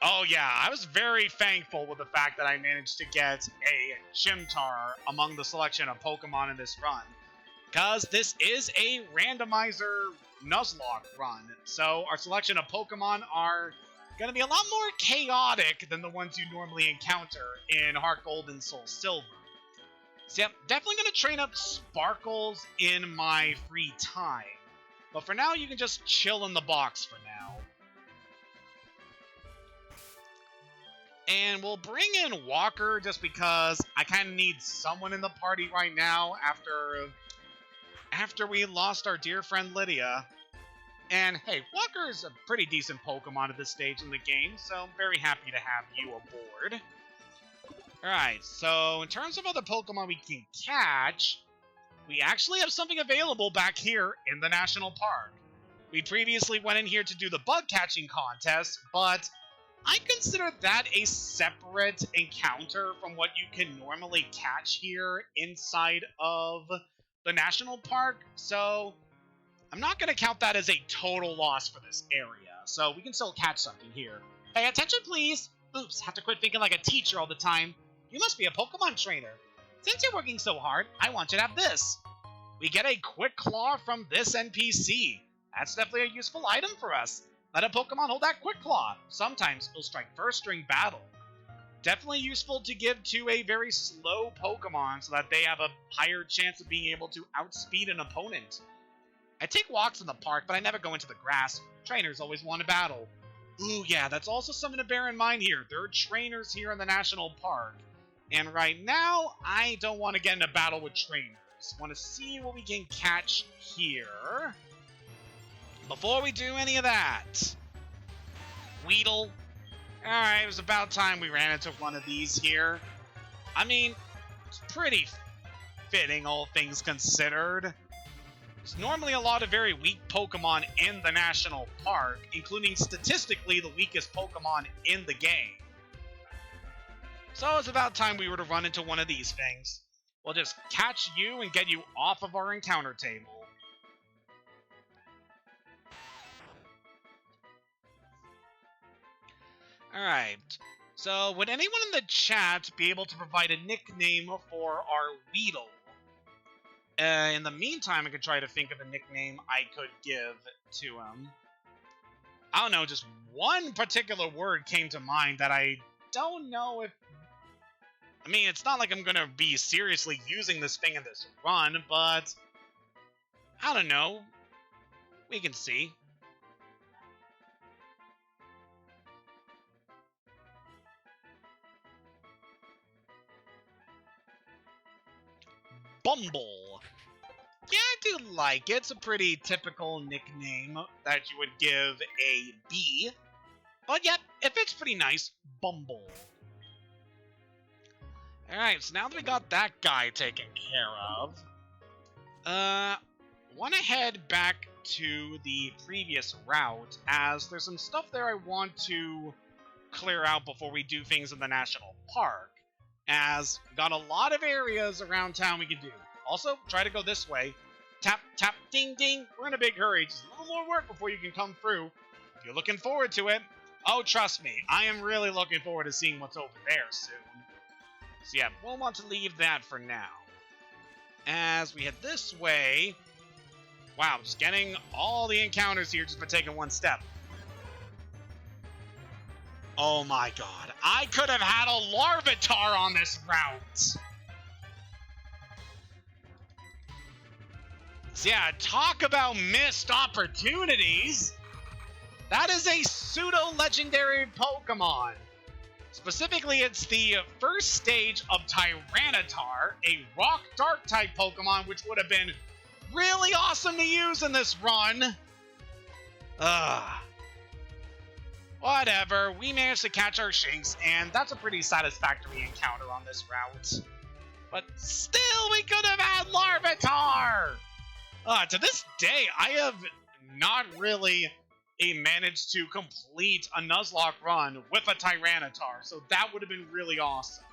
Oh yeah, I was very thankful with the fact that I managed to get a Chimchar among the selection of Pokemon in this run. Because this is a randomizer Nuzlocke run, so our selection of Pokemon are going to be a lot more chaotic than the ones you normally encounter in Heart Gold and Soul Silver. So yep, definitely going to train up Sparkles in my free time. But for now, you can just chill in the box for now. And we'll bring in Walker just because I kind of need someone in the party right now after we lost our dear friend Lydia. And hey, Walker is a pretty decent Pokemon at this stage in the game, so I'm very happy to have you aboard. Alright, so in terms of other Pokemon we can catch, we actually have something available back here in the National Park. We previously went in here to do the bug catching contest, but I consider that a separate encounter from what you can normally catch here inside of the National Park, so I'm not going to count that as a total loss for this area, so we can still catch something here. Pay attention, please! Oops, have to quit thinking like a teacher all the time. You must be a Pokemon trainer. Since you're working so hard, I want you to have this. We get a Quick Claw from this NPC. That's definitely a useful item for us. Let a Pokemon hold that Quick Claw. Sometimes it'll strike first during battle. Definitely useful to give to a very slow Pokemon so that they have a higher chance of being able to outspeed an opponent. I take walks in the park, but I never go into the grass. Trainers always want to battle. Ooh, yeah, that's also something to bear in mind here. There are trainers here in the National Park. And right now, I don't want to get in a battle with trainers. Want to see what we can catch here. Before we do any of that, Weedle. Alright, it was about time we ran into one of these here. I mean, it's pretty fitting, all things considered. There's normally a lot of very weak Pokemon in the National Park, including statistically the weakest Pokemon in the game. So it's about time we were to run into one of these things. We'll just catch you and get you off of our encounter table. Alright, so would anyone in the chat be able to provide a nickname for our Weedle? In the meantime, I could try to think of a nickname I could give to him. I don't know, just one particular word came to mind that I don't know if... I mean, it's not like I'm going to be seriously using this thing in this run, but... I don't know. We can see. Bumble. Yeah, I do like it. It's a pretty typical nickname that you would give a bee. But yep, it fits pretty nice. Bumble. Alright, so now that we got that guy taken care of, want to head back to the previous route, as there's some stuff there I want to clear out before we do things in the National Park, as got a lot of areas around town we can do. Also, try to go this way. Tap, tap, ding, ding. We're in a big hurry. Just a little more work before you can come through. If you're looking forward to it, oh, trust me, I am really looking forward to seeing what's over there soon. So yeah, we'll want to leave that for now. As we head this way... Wow, just getting all the encounters here just by taking one step. Oh my god, I could have had a Larvitar on this route! So yeah, talk about missed opportunities! That is a pseudo-legendary Pokemon. Specifically, it's the first stage of Tyranitar, a Rock Dark type Pokemon, which would have been really awesome to use in this run. Whatever, we managed to catch our Shinx, and that's a pretty satisfactory encounter on this route. But still, we could have had Larvitar! To this day, I have not really managed to complete a Nuzlocke run with a Tyranitar, so that would have been really awesome.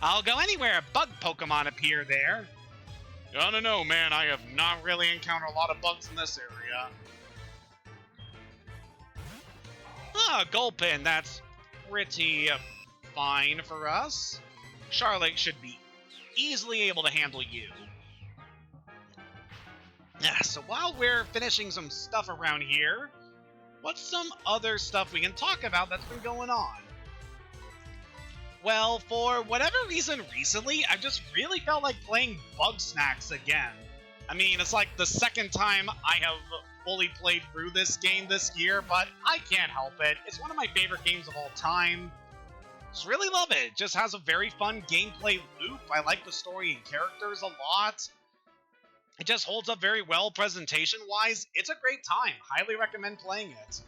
I'll go anywhere a bug Pokemon appear there. I don't know, man, I have not really encountered a lot of bugs in this area. Gulpin, that's pretty fine for us. Charlotte should be easily able to handle you. Yeah, so while we're finishing some stuff around here, what's some other stuff we can talk about that's been going on? Well, for whatever reason recently, I've just really felt like playing Bug Snacks again. I mean, it's like the second time I have fully played through this game this year, but I can't help it. It's one of my favorite games of all time. Just really love it. It just has a very fun gameplay loop. I like the story and characters a lot. It just holds up very well presentation-wise. It's a great time. Highly recommend playing it.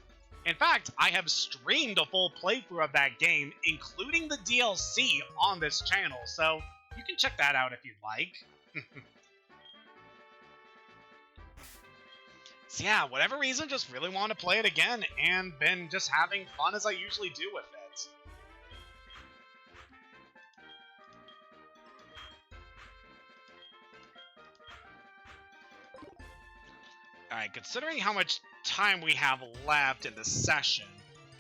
In fact, I have streamed a full playthrough of that game, including the DLC, on this channel, so you can check that out if you'd like. So yeah, whatever reason, just really want to play it again, and been just having fun as I usually do with it. Alright, considering how much time we have left in this session,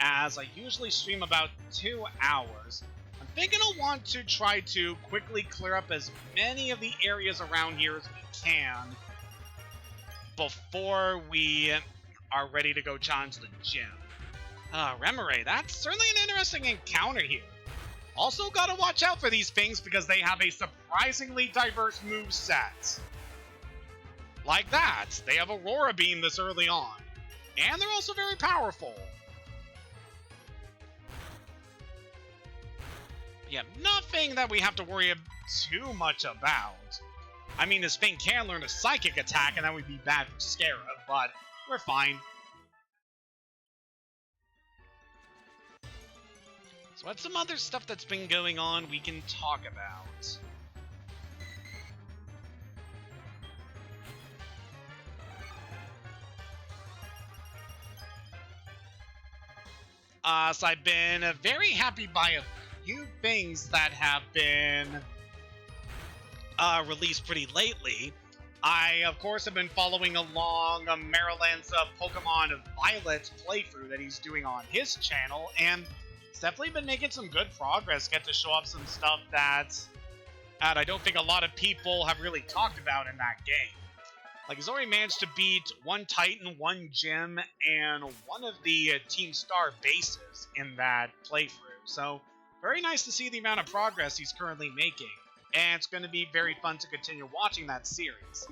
as I usually stream about 2 hours, I'm thinking I'll want to try to quickly clear up as many of the areas around here as we can before we are ready to go challenge the gym. Remoraid, that's certainly an interesting encounter here. Also gotta watch out for these things because they have a surprisingly diverse moveset. Like that, they have Aurora Beam this early on. And they're also very powerful. Yeah, nothing that we have to worry too much about. I mean, this thing can learn a psychic attack, and that would be bad for Scarab, but we're fine. So what's some other stuff that's been going on we can talk about? So I've been very happy by a few things that have been released pretty lately. I, of course, have been following along Maryland's Pokemon Violet playthrough that he's doing on his channel, and it's definitely been making some good progress. Get to show off some stuff that I don't think a lot of people have really talked about in that game. Like, he's already managed to beat 1 Titan, 1 Gym, and 1 of the Team Star bases in that playthrough. So, very nice to see the amount of progress he's currently making. And it's going to be very fun to continue watching that series.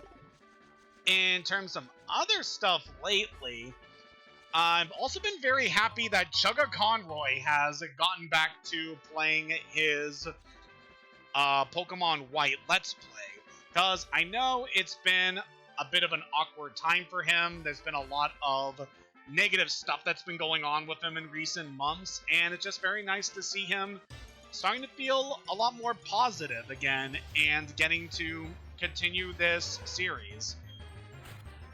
In terms of other stuff lately, I've also been very happy that Chugga Conroy has gotten back to playing his Pokemon White Let's Play. Because I know it's been a bit of an awkward time for him. There's been a lot of negative stuff that's been going on with him in recent months, and it's just very nice to see him starting to feel a lot more positive again and getting to continue this series.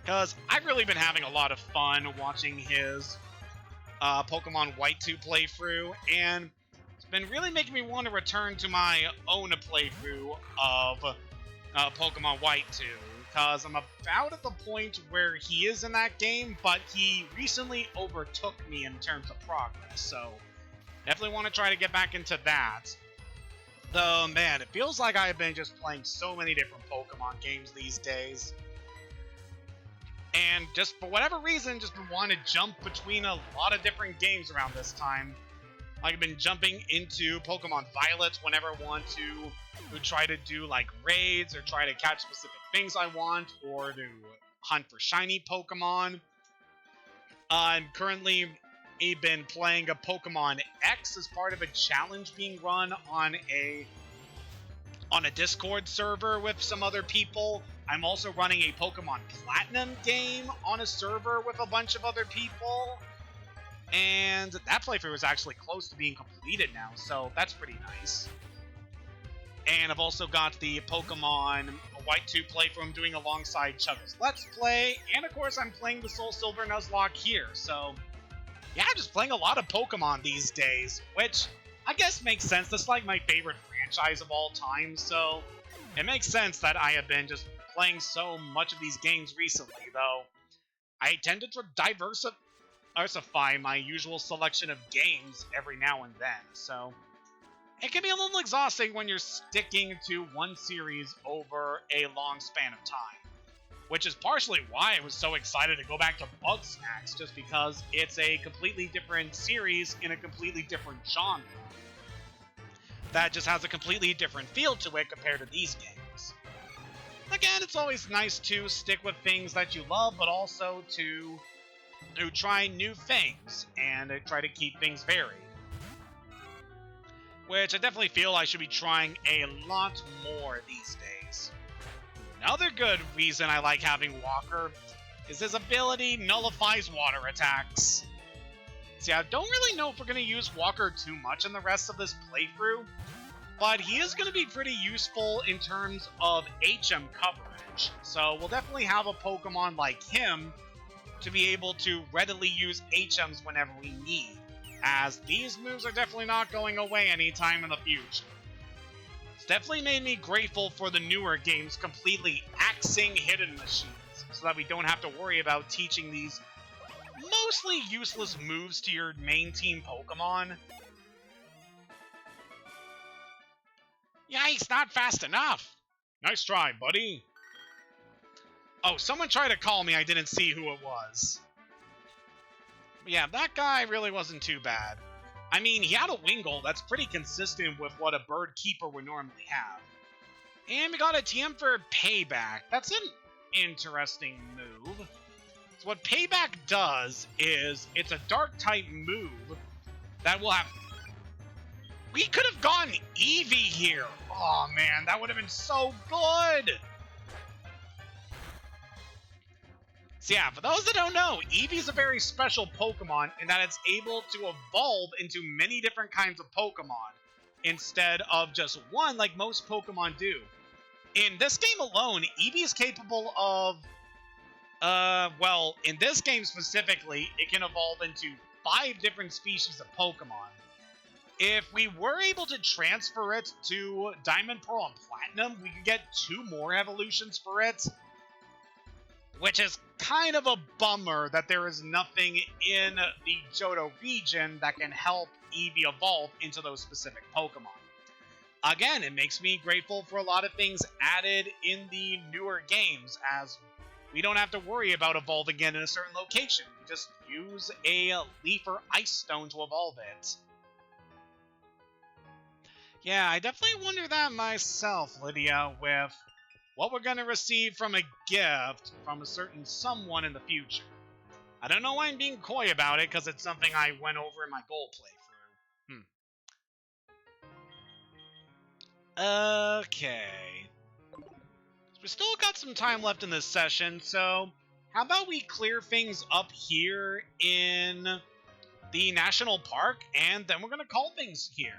Because I've really been having a lot of fun watching his Pokemon White 2 playthrough, and it's been really making me want to return to my own playthrough of Pokemon White 2. Because I'm about at the point where he is in that game, but he recently overtook me in terms of progress, so definitely want to try to get back into that. Though, man, it feels like I've been just playing so many different Pokemon games these days. And just for whatever reason, just been wanting to jump between a lot of different games around this time. Like, I've been jumping into Pokemon Violet whenever I want to try to do, like, raids or try to catch specific things I want, or to hunt for shiny Pokemon. I'm currently been playing a Pokemon X as part of a challenge being run on a Discord server with some other people. I'm also running a Pokemon Platinum game on a server with a bunch of other people. And that playthrough is actually close to being completed now, so that's pretty nice. And I've also got the Pokemon White 2 playthrough I'm doing alongside Chugga's Let's Play. And of course, I'm playing the SoulSilver Nuzlocke here. So, yeah, just playing a lot of Pokemon these days, which I guess makes sense. That's like my favorite franchise of all time. So, it makes sense that I have been just playing so much of these games recently, though. I tend to diversify my usual selection of games every now and then. So, it can be a little exhausting when you're sticking to one series over a long span of time. Which is partially why I was so excited to go back to Bugsnax, just because it's a completely different series in a completely different genre. That just has a completely different feel to it compared to these games. Again, it's always nice to stick with things that you love, but also to try new things and try to keep things varied. Which I definitely feel I should be trying a lot more these days. Another good reason I like having Walker is his ability nullifies water attacks. So yeah, I don't really know if we're going to use Walker too much in the rest of this playthrough, but he is going to be pretty useful in terms of HM coverage. So we'll definitely have a Pokemon like him to be able to readily use HMs whenever we need, as these moves are definitely not going away anytime in the future. It's definitely made me grateful for the newer games completely axing hidden machines, so that we don't have to worry about teaching these mostly useless moves to your main team Pokemon. Yikes, not fast enough! Nice try, buddy. Oh, someone tried to call me, I didn't see who it was. But yeah, that guy really wasn't too bad. I mean, he had a Wingull that's pretty consistent with what a Bird Keeper would normally have. And we got a TM for Payback. That's an interesting move. So what Payback does is, it's a Dark-type move that will have... We could have gone Eevee here! Oh man, that would have been so good! So yeah, for those that don't know, Eevee is a very special Pokemon in that it's able to evolve into many different kinds of Pokemon, instead of just one like most Pokemon do. In this game alone, Eevee is capable of... well, in this game specifically, it can evolve into 5 different species of Pokemon. If we were able to transfer it to Diamond, Pearl, and Platinum, we could get 2 more evolutions for it, which is kind of a bummer that there is nothing in the Johto region that can help Eevee evolve into those specific Pokemon. Again, it makes me grateful for a lot of things added in the newer games, as we don't have to worry about evolving it in a certain location. We just use a Leaf or Ice Stone to evolve it. Yeah, I definitely wonder that myself, Lydia, with what we're going to receive from a gift from a certain someone in the future. I don't know why I'm being coy about it, because it's something I went over in my goal playthrough. Okay. So we still got some time left in this session, so how about we clear things up here in the National Park, and then we're going to call things here.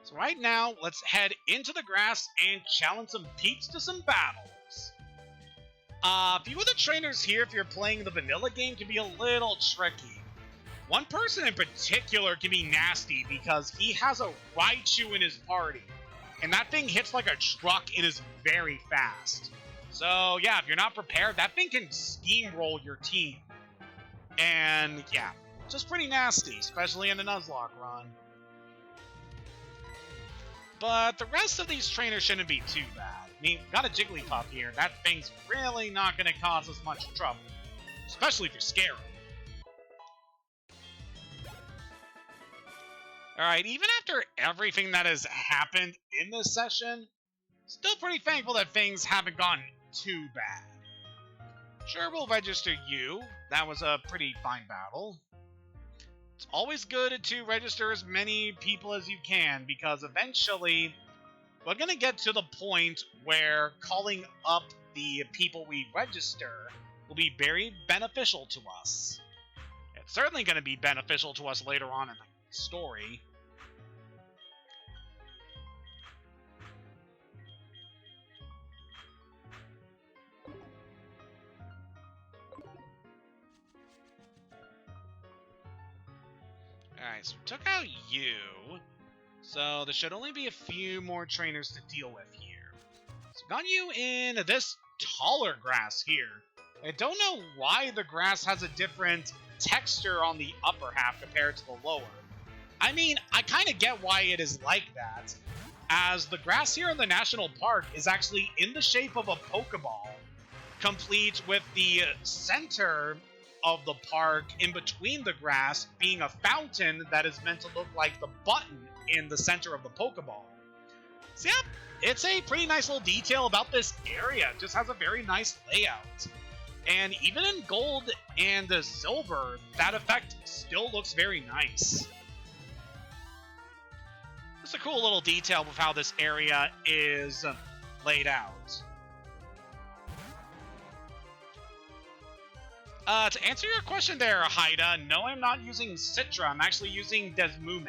So right now, let's head into the grass and challenge some peeps to some battles. A few of the trainers here, if you're playing the vanilla game, can be a little tricky. One person in particular can be nasty because he has a Raichu in his party, and that thing hits like a truck and is very fast. So yeah, if you're not prepared, that thing can steamroll your team. And yeah, just pretty nasty, especially in the Nuzlocke run. But the rest of these trainers shouldn't be too bad. I mean, got a Jigglypuff here. That thing's really not going to cause us much trouble. Especially if you're scared. Alright, even after everything that has happened in this session, still pretty thankful that things haven't gone too bad. Sure, we'll register you. That was a pretty fine battle. It's always good to register as many people as you can, because eventually we're going to get to the point where calling up the people we register will be very beneficial to us. It's certainly going to be beneficial to us later on in the story. Alright, so we took out you. So there should only be a few more trainers to deal with here. So got you in this taller grass here. I don't know why the grass has a different texture on the upper half compared to the lower. I mean, I kind of get why it is like that, as the grass here in the National Park is actually in the shape of a Pokeball, complete with the center of the park in between the grass being a fountain that is meant to look like the button in the center of the Pokeball. So yeah, it's a pretty nice little detail about this area. It just has a very nice layout. And even in gold and silver, that effect still looks very nice. It's a cool little detail with how this area is laid out. To answer your question there, Haida, no, I'm not using Citra. I'm actually using Desmume.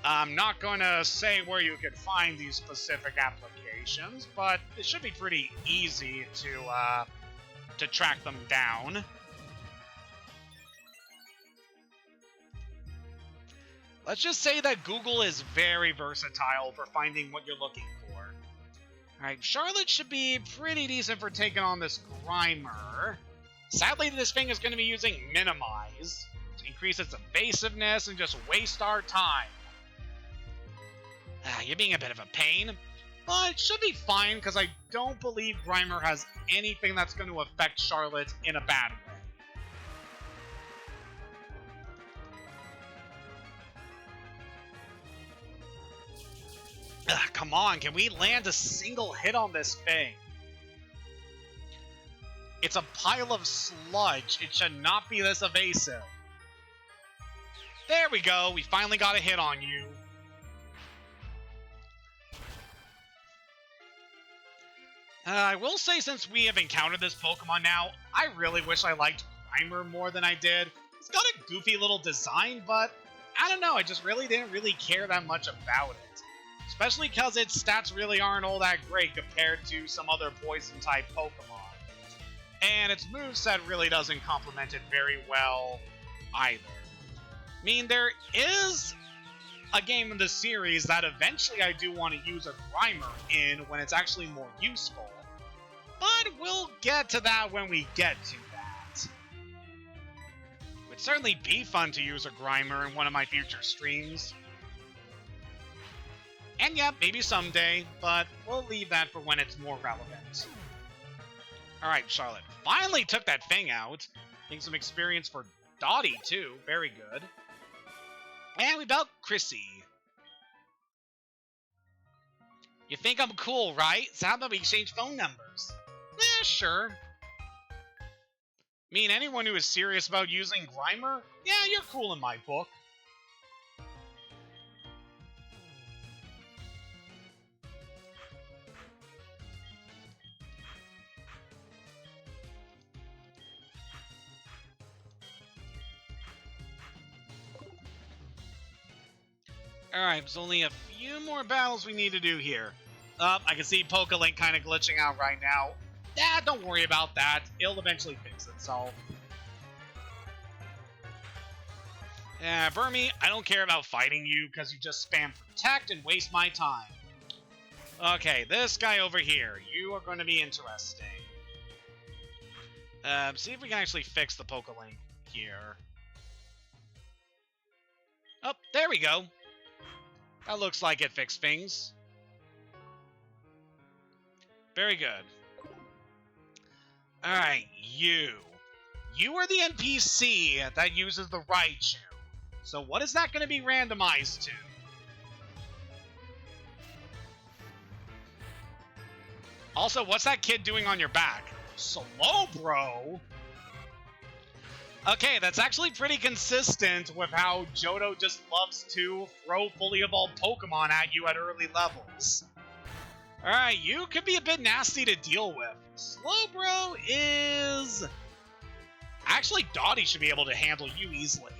I'm not going to say where you could find these specific applications, but it should be pretty easy to track them down. Let's just say that Google is very versatile for finding what you're looking for. Alright, Charlotte should be pretty decent for taking on this Grimer. Sadly, this thing is going to be using Minimize to increase its evasiveness and just waste our time. You're being a bit of a pain, but it should be fine because I don't believe Grimer has anything that's going to affect Charlotte in a bad way. Come on, can we land a single hit on this thing? It's a pile of sludge. It should not be this evasive. There we go. We finally got a hit on you. I will say, since we have encountered this Pokemon now, I really wish I liked Grimer more than I did. It's got a goofy little design, but I don't know. I just really didn't care that much about it. Especially because its stats really aren't all that great compared to some other Poison-type Pokemon. And its moveset really doesn't complement it very well either. I mean, there is a game in the series that eventually I do want to use a Grimer in when it's actually more useful. But we'll get to that when we get to that. It would certainly be fun to use a Grimer in one of my future streams. And yeah, maybe someday, but we'll leave that for when it's more relevant. Alright, Charlotte finally took that thing out. Getting some experience for Dottie, too. Very good. And we got Chrissy. You think I'm cool, right? So how about we exchange phone numbers? Yeah, sure. Me and anyone who is serious about using Grimer? Yeah, you're cool in my book. Alright, there's only a few more battles we need to do here. I can see PokeLink kind of glitching out right now. Yeah, don't worry about that. It'll eventually fix itself. Yeah, Burmy, I don't care about fighting you because you just spam Protect and waste my time. Okay, this guy over here. You are going to be interesting. See if we can actually fix the PokeLink here. Oh, there we go. That looks like it fixed things. Very good. Alright, you. You are the NPC that uses the Raichu. So what is that going to be randomized to? Also, what's that kid doing on your back? Slowbro? Okay, that's actually pretty consistent with how Johto just loves to throw fully evolved Pokemon at you at early levels. Alright, you could be a bit nasty to deal with. Slowbro is... Actually, Dottie should be able to handle you easily.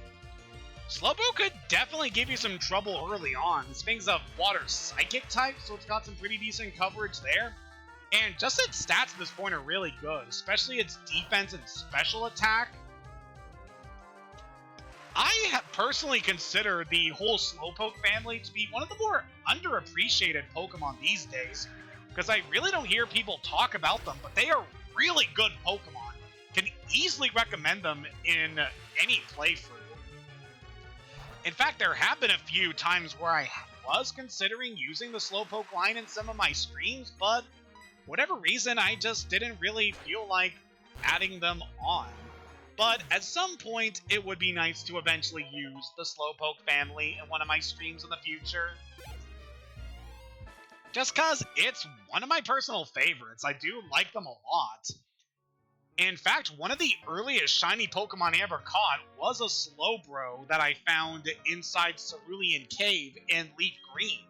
Slowbro could definitely give you some trouble early on. This thing's a water psychic type, so it's got some pretty decent coverage there. And just its stats at this point are really good, especially its defense and special attack. I personally consider the whole Slowpoke family to be one of the more underappreciated Pokemon these days, because I really don't hear people talk about them, but they are really good Pokemon. Can easily recommend them in any playthrough. In fact, there have been a few times where I was considering using the Slowpoke line in some of my streams, but whatever reason, I just didn't really feel like adding them on. But at some point, it would be nice to eventually use the Slowpoke family in one of my streams in the future. Just cause it's one of my personal favorites. I do like them a lot. In fact, one of the earliest shiny Pokemon I ever caught was a Slowbro that I found inside Cerulean Cave in LeafGreen.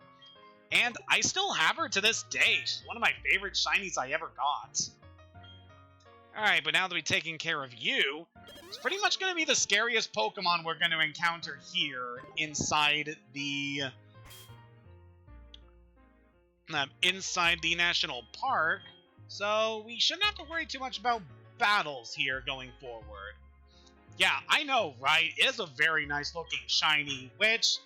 And I still have her to this day. She's one of my favorite shinies I ever got. Alright, but now that we've taken care of you, it's pretty much going to be the scariest Pokemon we're going to encounter here inside the national park. So we shouldn't have to worry too much about battles here going forward. Yeah, I know, right? It is a very nice looking shiny, which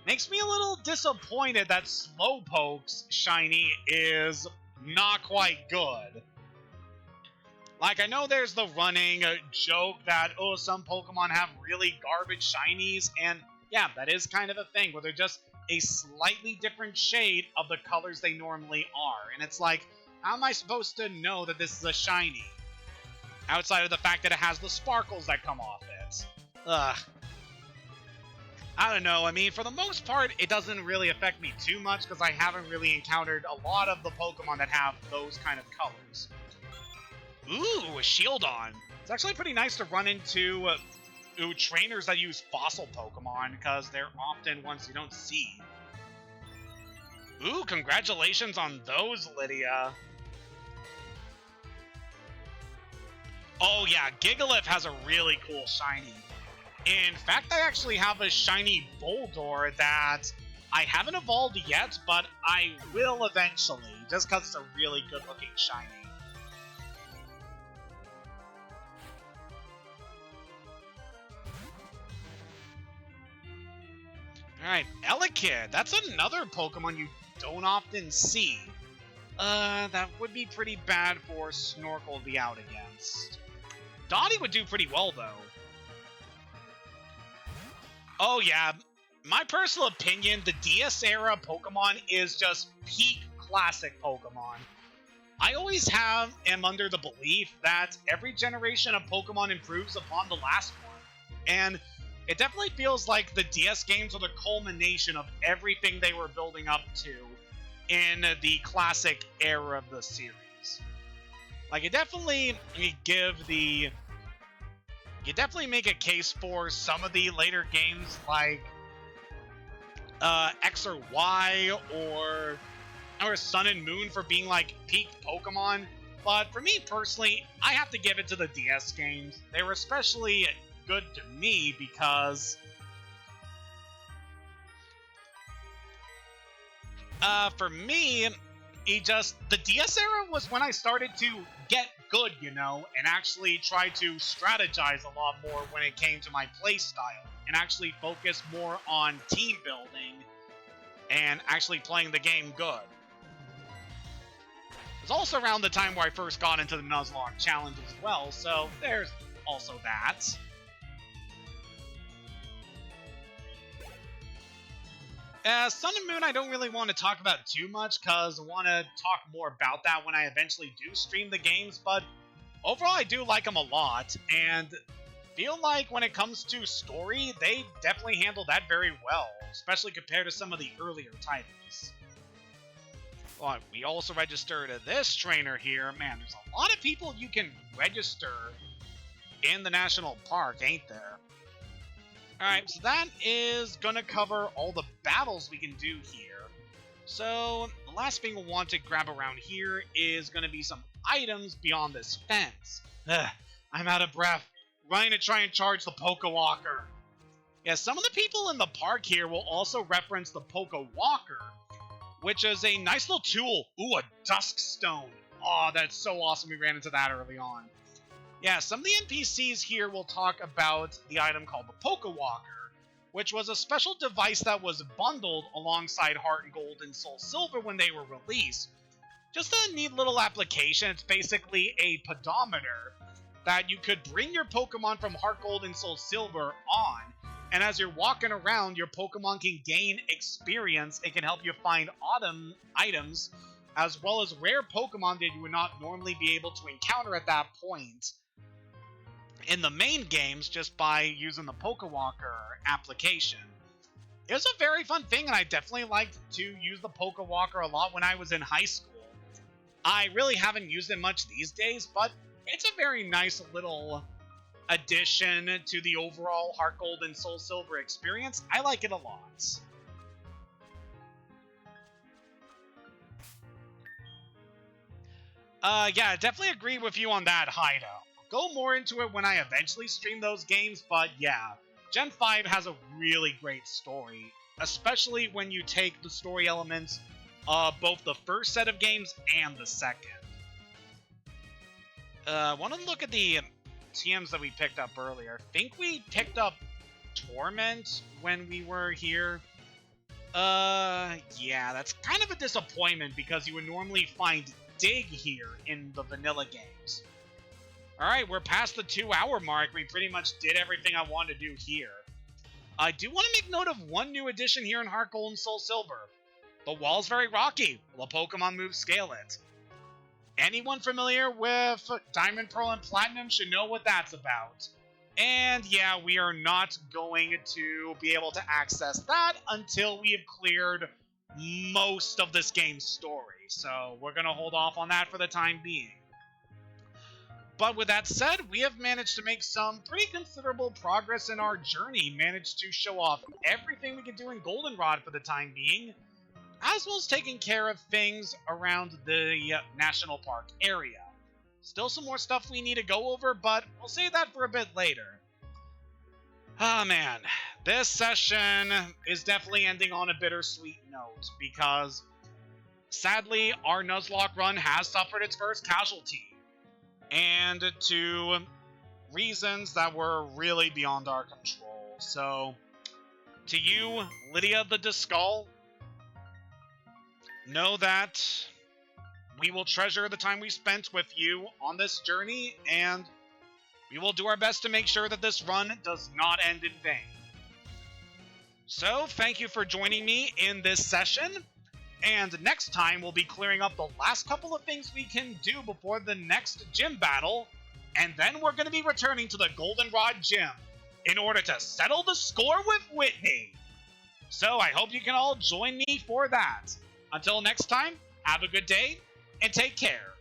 makes me a little disappointed that Slowpoke's shiny is not quite good. Like, I know there's the running joke that, oh, some Pokemon have really garbage shinies, and yeah, that is kind of a thing, where they're just a slightly different shade of the colors they normally are. And it's like, how am I supposed to know that this is a shiny? Outside of the fact that it has the sparkles that come off it. Ugh. I don't know, I mean, for the most part, it doesn't really affect me too much, because I haven't really encountered a lot of the Pokemon that have those kind of colors. Ooh, a Shieldon. It's actually pretty nice to run into trainers that use fossil Pokemon, because they're often ones you don't see. Ooh, congratulations on those, Lydia. Oh yeah, Gigalith has a really cool shiny. In fact, I actually have a shiny Boldor that I haven't evolved yet, but I will eventually, just because it's a really good-looking shiny. Alright, Elekid. That's another Pokemon you don't often see. That would be pretty bad for Snorkel to be out against. Dottie would do pretty well, though. Oh, yeah. My personal opinion, the DS-era Pokemon is just peak classic Pokemon. I always am under the belief that every generation of Pokemon improves upon the last one. And it definitely feels like the DS games are the culmination of everything they were building up to in the classic era of the series. Like, it definitely make a case for some of the later games like X or Y or Sun and Moon for being like peak Pokemon. But for me personally, I have to give it to the DS games. They were especially good to me because for me, the DS era was when I started to get good, you know, and actually try to strategize a lot more when it came to my play style, and actually focus more on team building and actually playing the game good. It was also around the time where I first got into the Nuzlocke challenge as well, so there's also that. Sun and Moon I don't really want to talk about too much, because I want to talk more about that when I eventually do stream the games, but overall I do like them a lot, and feel like when it comes to story, they definitely handle that very well, especially compared to some of the earlier titles. But we also registered this trainer here. Man, there's a lot of people you can register in the national park, ain't there? Alright, so that is going to cover all the battles we can do here. So, the last thing we'll want to grab around here is going to be some items beyond this fence. Ugh, I'm out of breath. Running to try and charge the Pokewalker. Yeah, some of the people in the park here will also reference the Pokewalker, which is a nice little tool. Ooh, a Dusk Stone. Oh, that's so awesome we ran into that early on. Yeah, some of the NPCs here will talk about the item called the Pokewalker, which was a special device that was bundled alongside Heart and Gold and Soul Silver when they were released. Just a neat little application. It's basically a pedometer that you could bring your Pokemon from Heart Gold and Soul Silver on, and as you're walking around, your Pokemon can gain experience. It can help you find items, as well as rare Pokemon that you would not normally be able to encounter at that point in the main games just by using the Pokewalker application. It was a very fun thing, and I definitely liked to use the Pokewalker a lot when I was in high school. I really haven't used it much these days, but it's a very nice little addition to the overall Heart Gold and Soul Silver experience. I like it a lot. Yeah, I definitely agree with you on that, Hido. I'll go more into it when I eventually stream those games, but yeah, Gen 5 has a really great story, especially when you take the story elements of both the first set of games and the second. Want to look at the TMs that we picked up earlier. I think we picked up Torment when we were here. Yeah, that's kind of a disappointment because you would normally find Dig here in the vanilla games. Alright, we're past the 2-hour mark. We pretty much did everything I wanted to do here. I do want to make note of one new addition here in Heart Gold and Soul Silver. The wall's very rocky. Will the Pokemon move scale it? Anyone familiar with Diamond, Pearl, and Platinum should know what that's about. And yeah, we are not going to be able to access that until we have cleared most of this game's story. So we're going to hold off on that for the time being. But with that said, we have managed to make some pretty considerable progress in our journey. Managed to show off everything we can do in Goldenrod for the time being, as well as taking care of things around the national park area. Still some more stuff we need to go over, but we'll save that for a bit later. Ah, man. This session is definitely ending on a bittersweet note, because sadly, our Nuzlocke run has suffered its first casualty. And to reasons that were really beyond our control. So, to you, Lydia the Discull, know that we will treasure the time we spent with you on this journey, and we will do our best to make sure that this run does not end in vain. So, thank you for joining me in this session, and next time we'll be clearing up the last couple of things we can do before the next gym battle, and then we're going to be returning to the Goldenrod Gym in order to settle the score with Whitney. So, I hope you can all join me for that. Until next time, have a good day, and take care.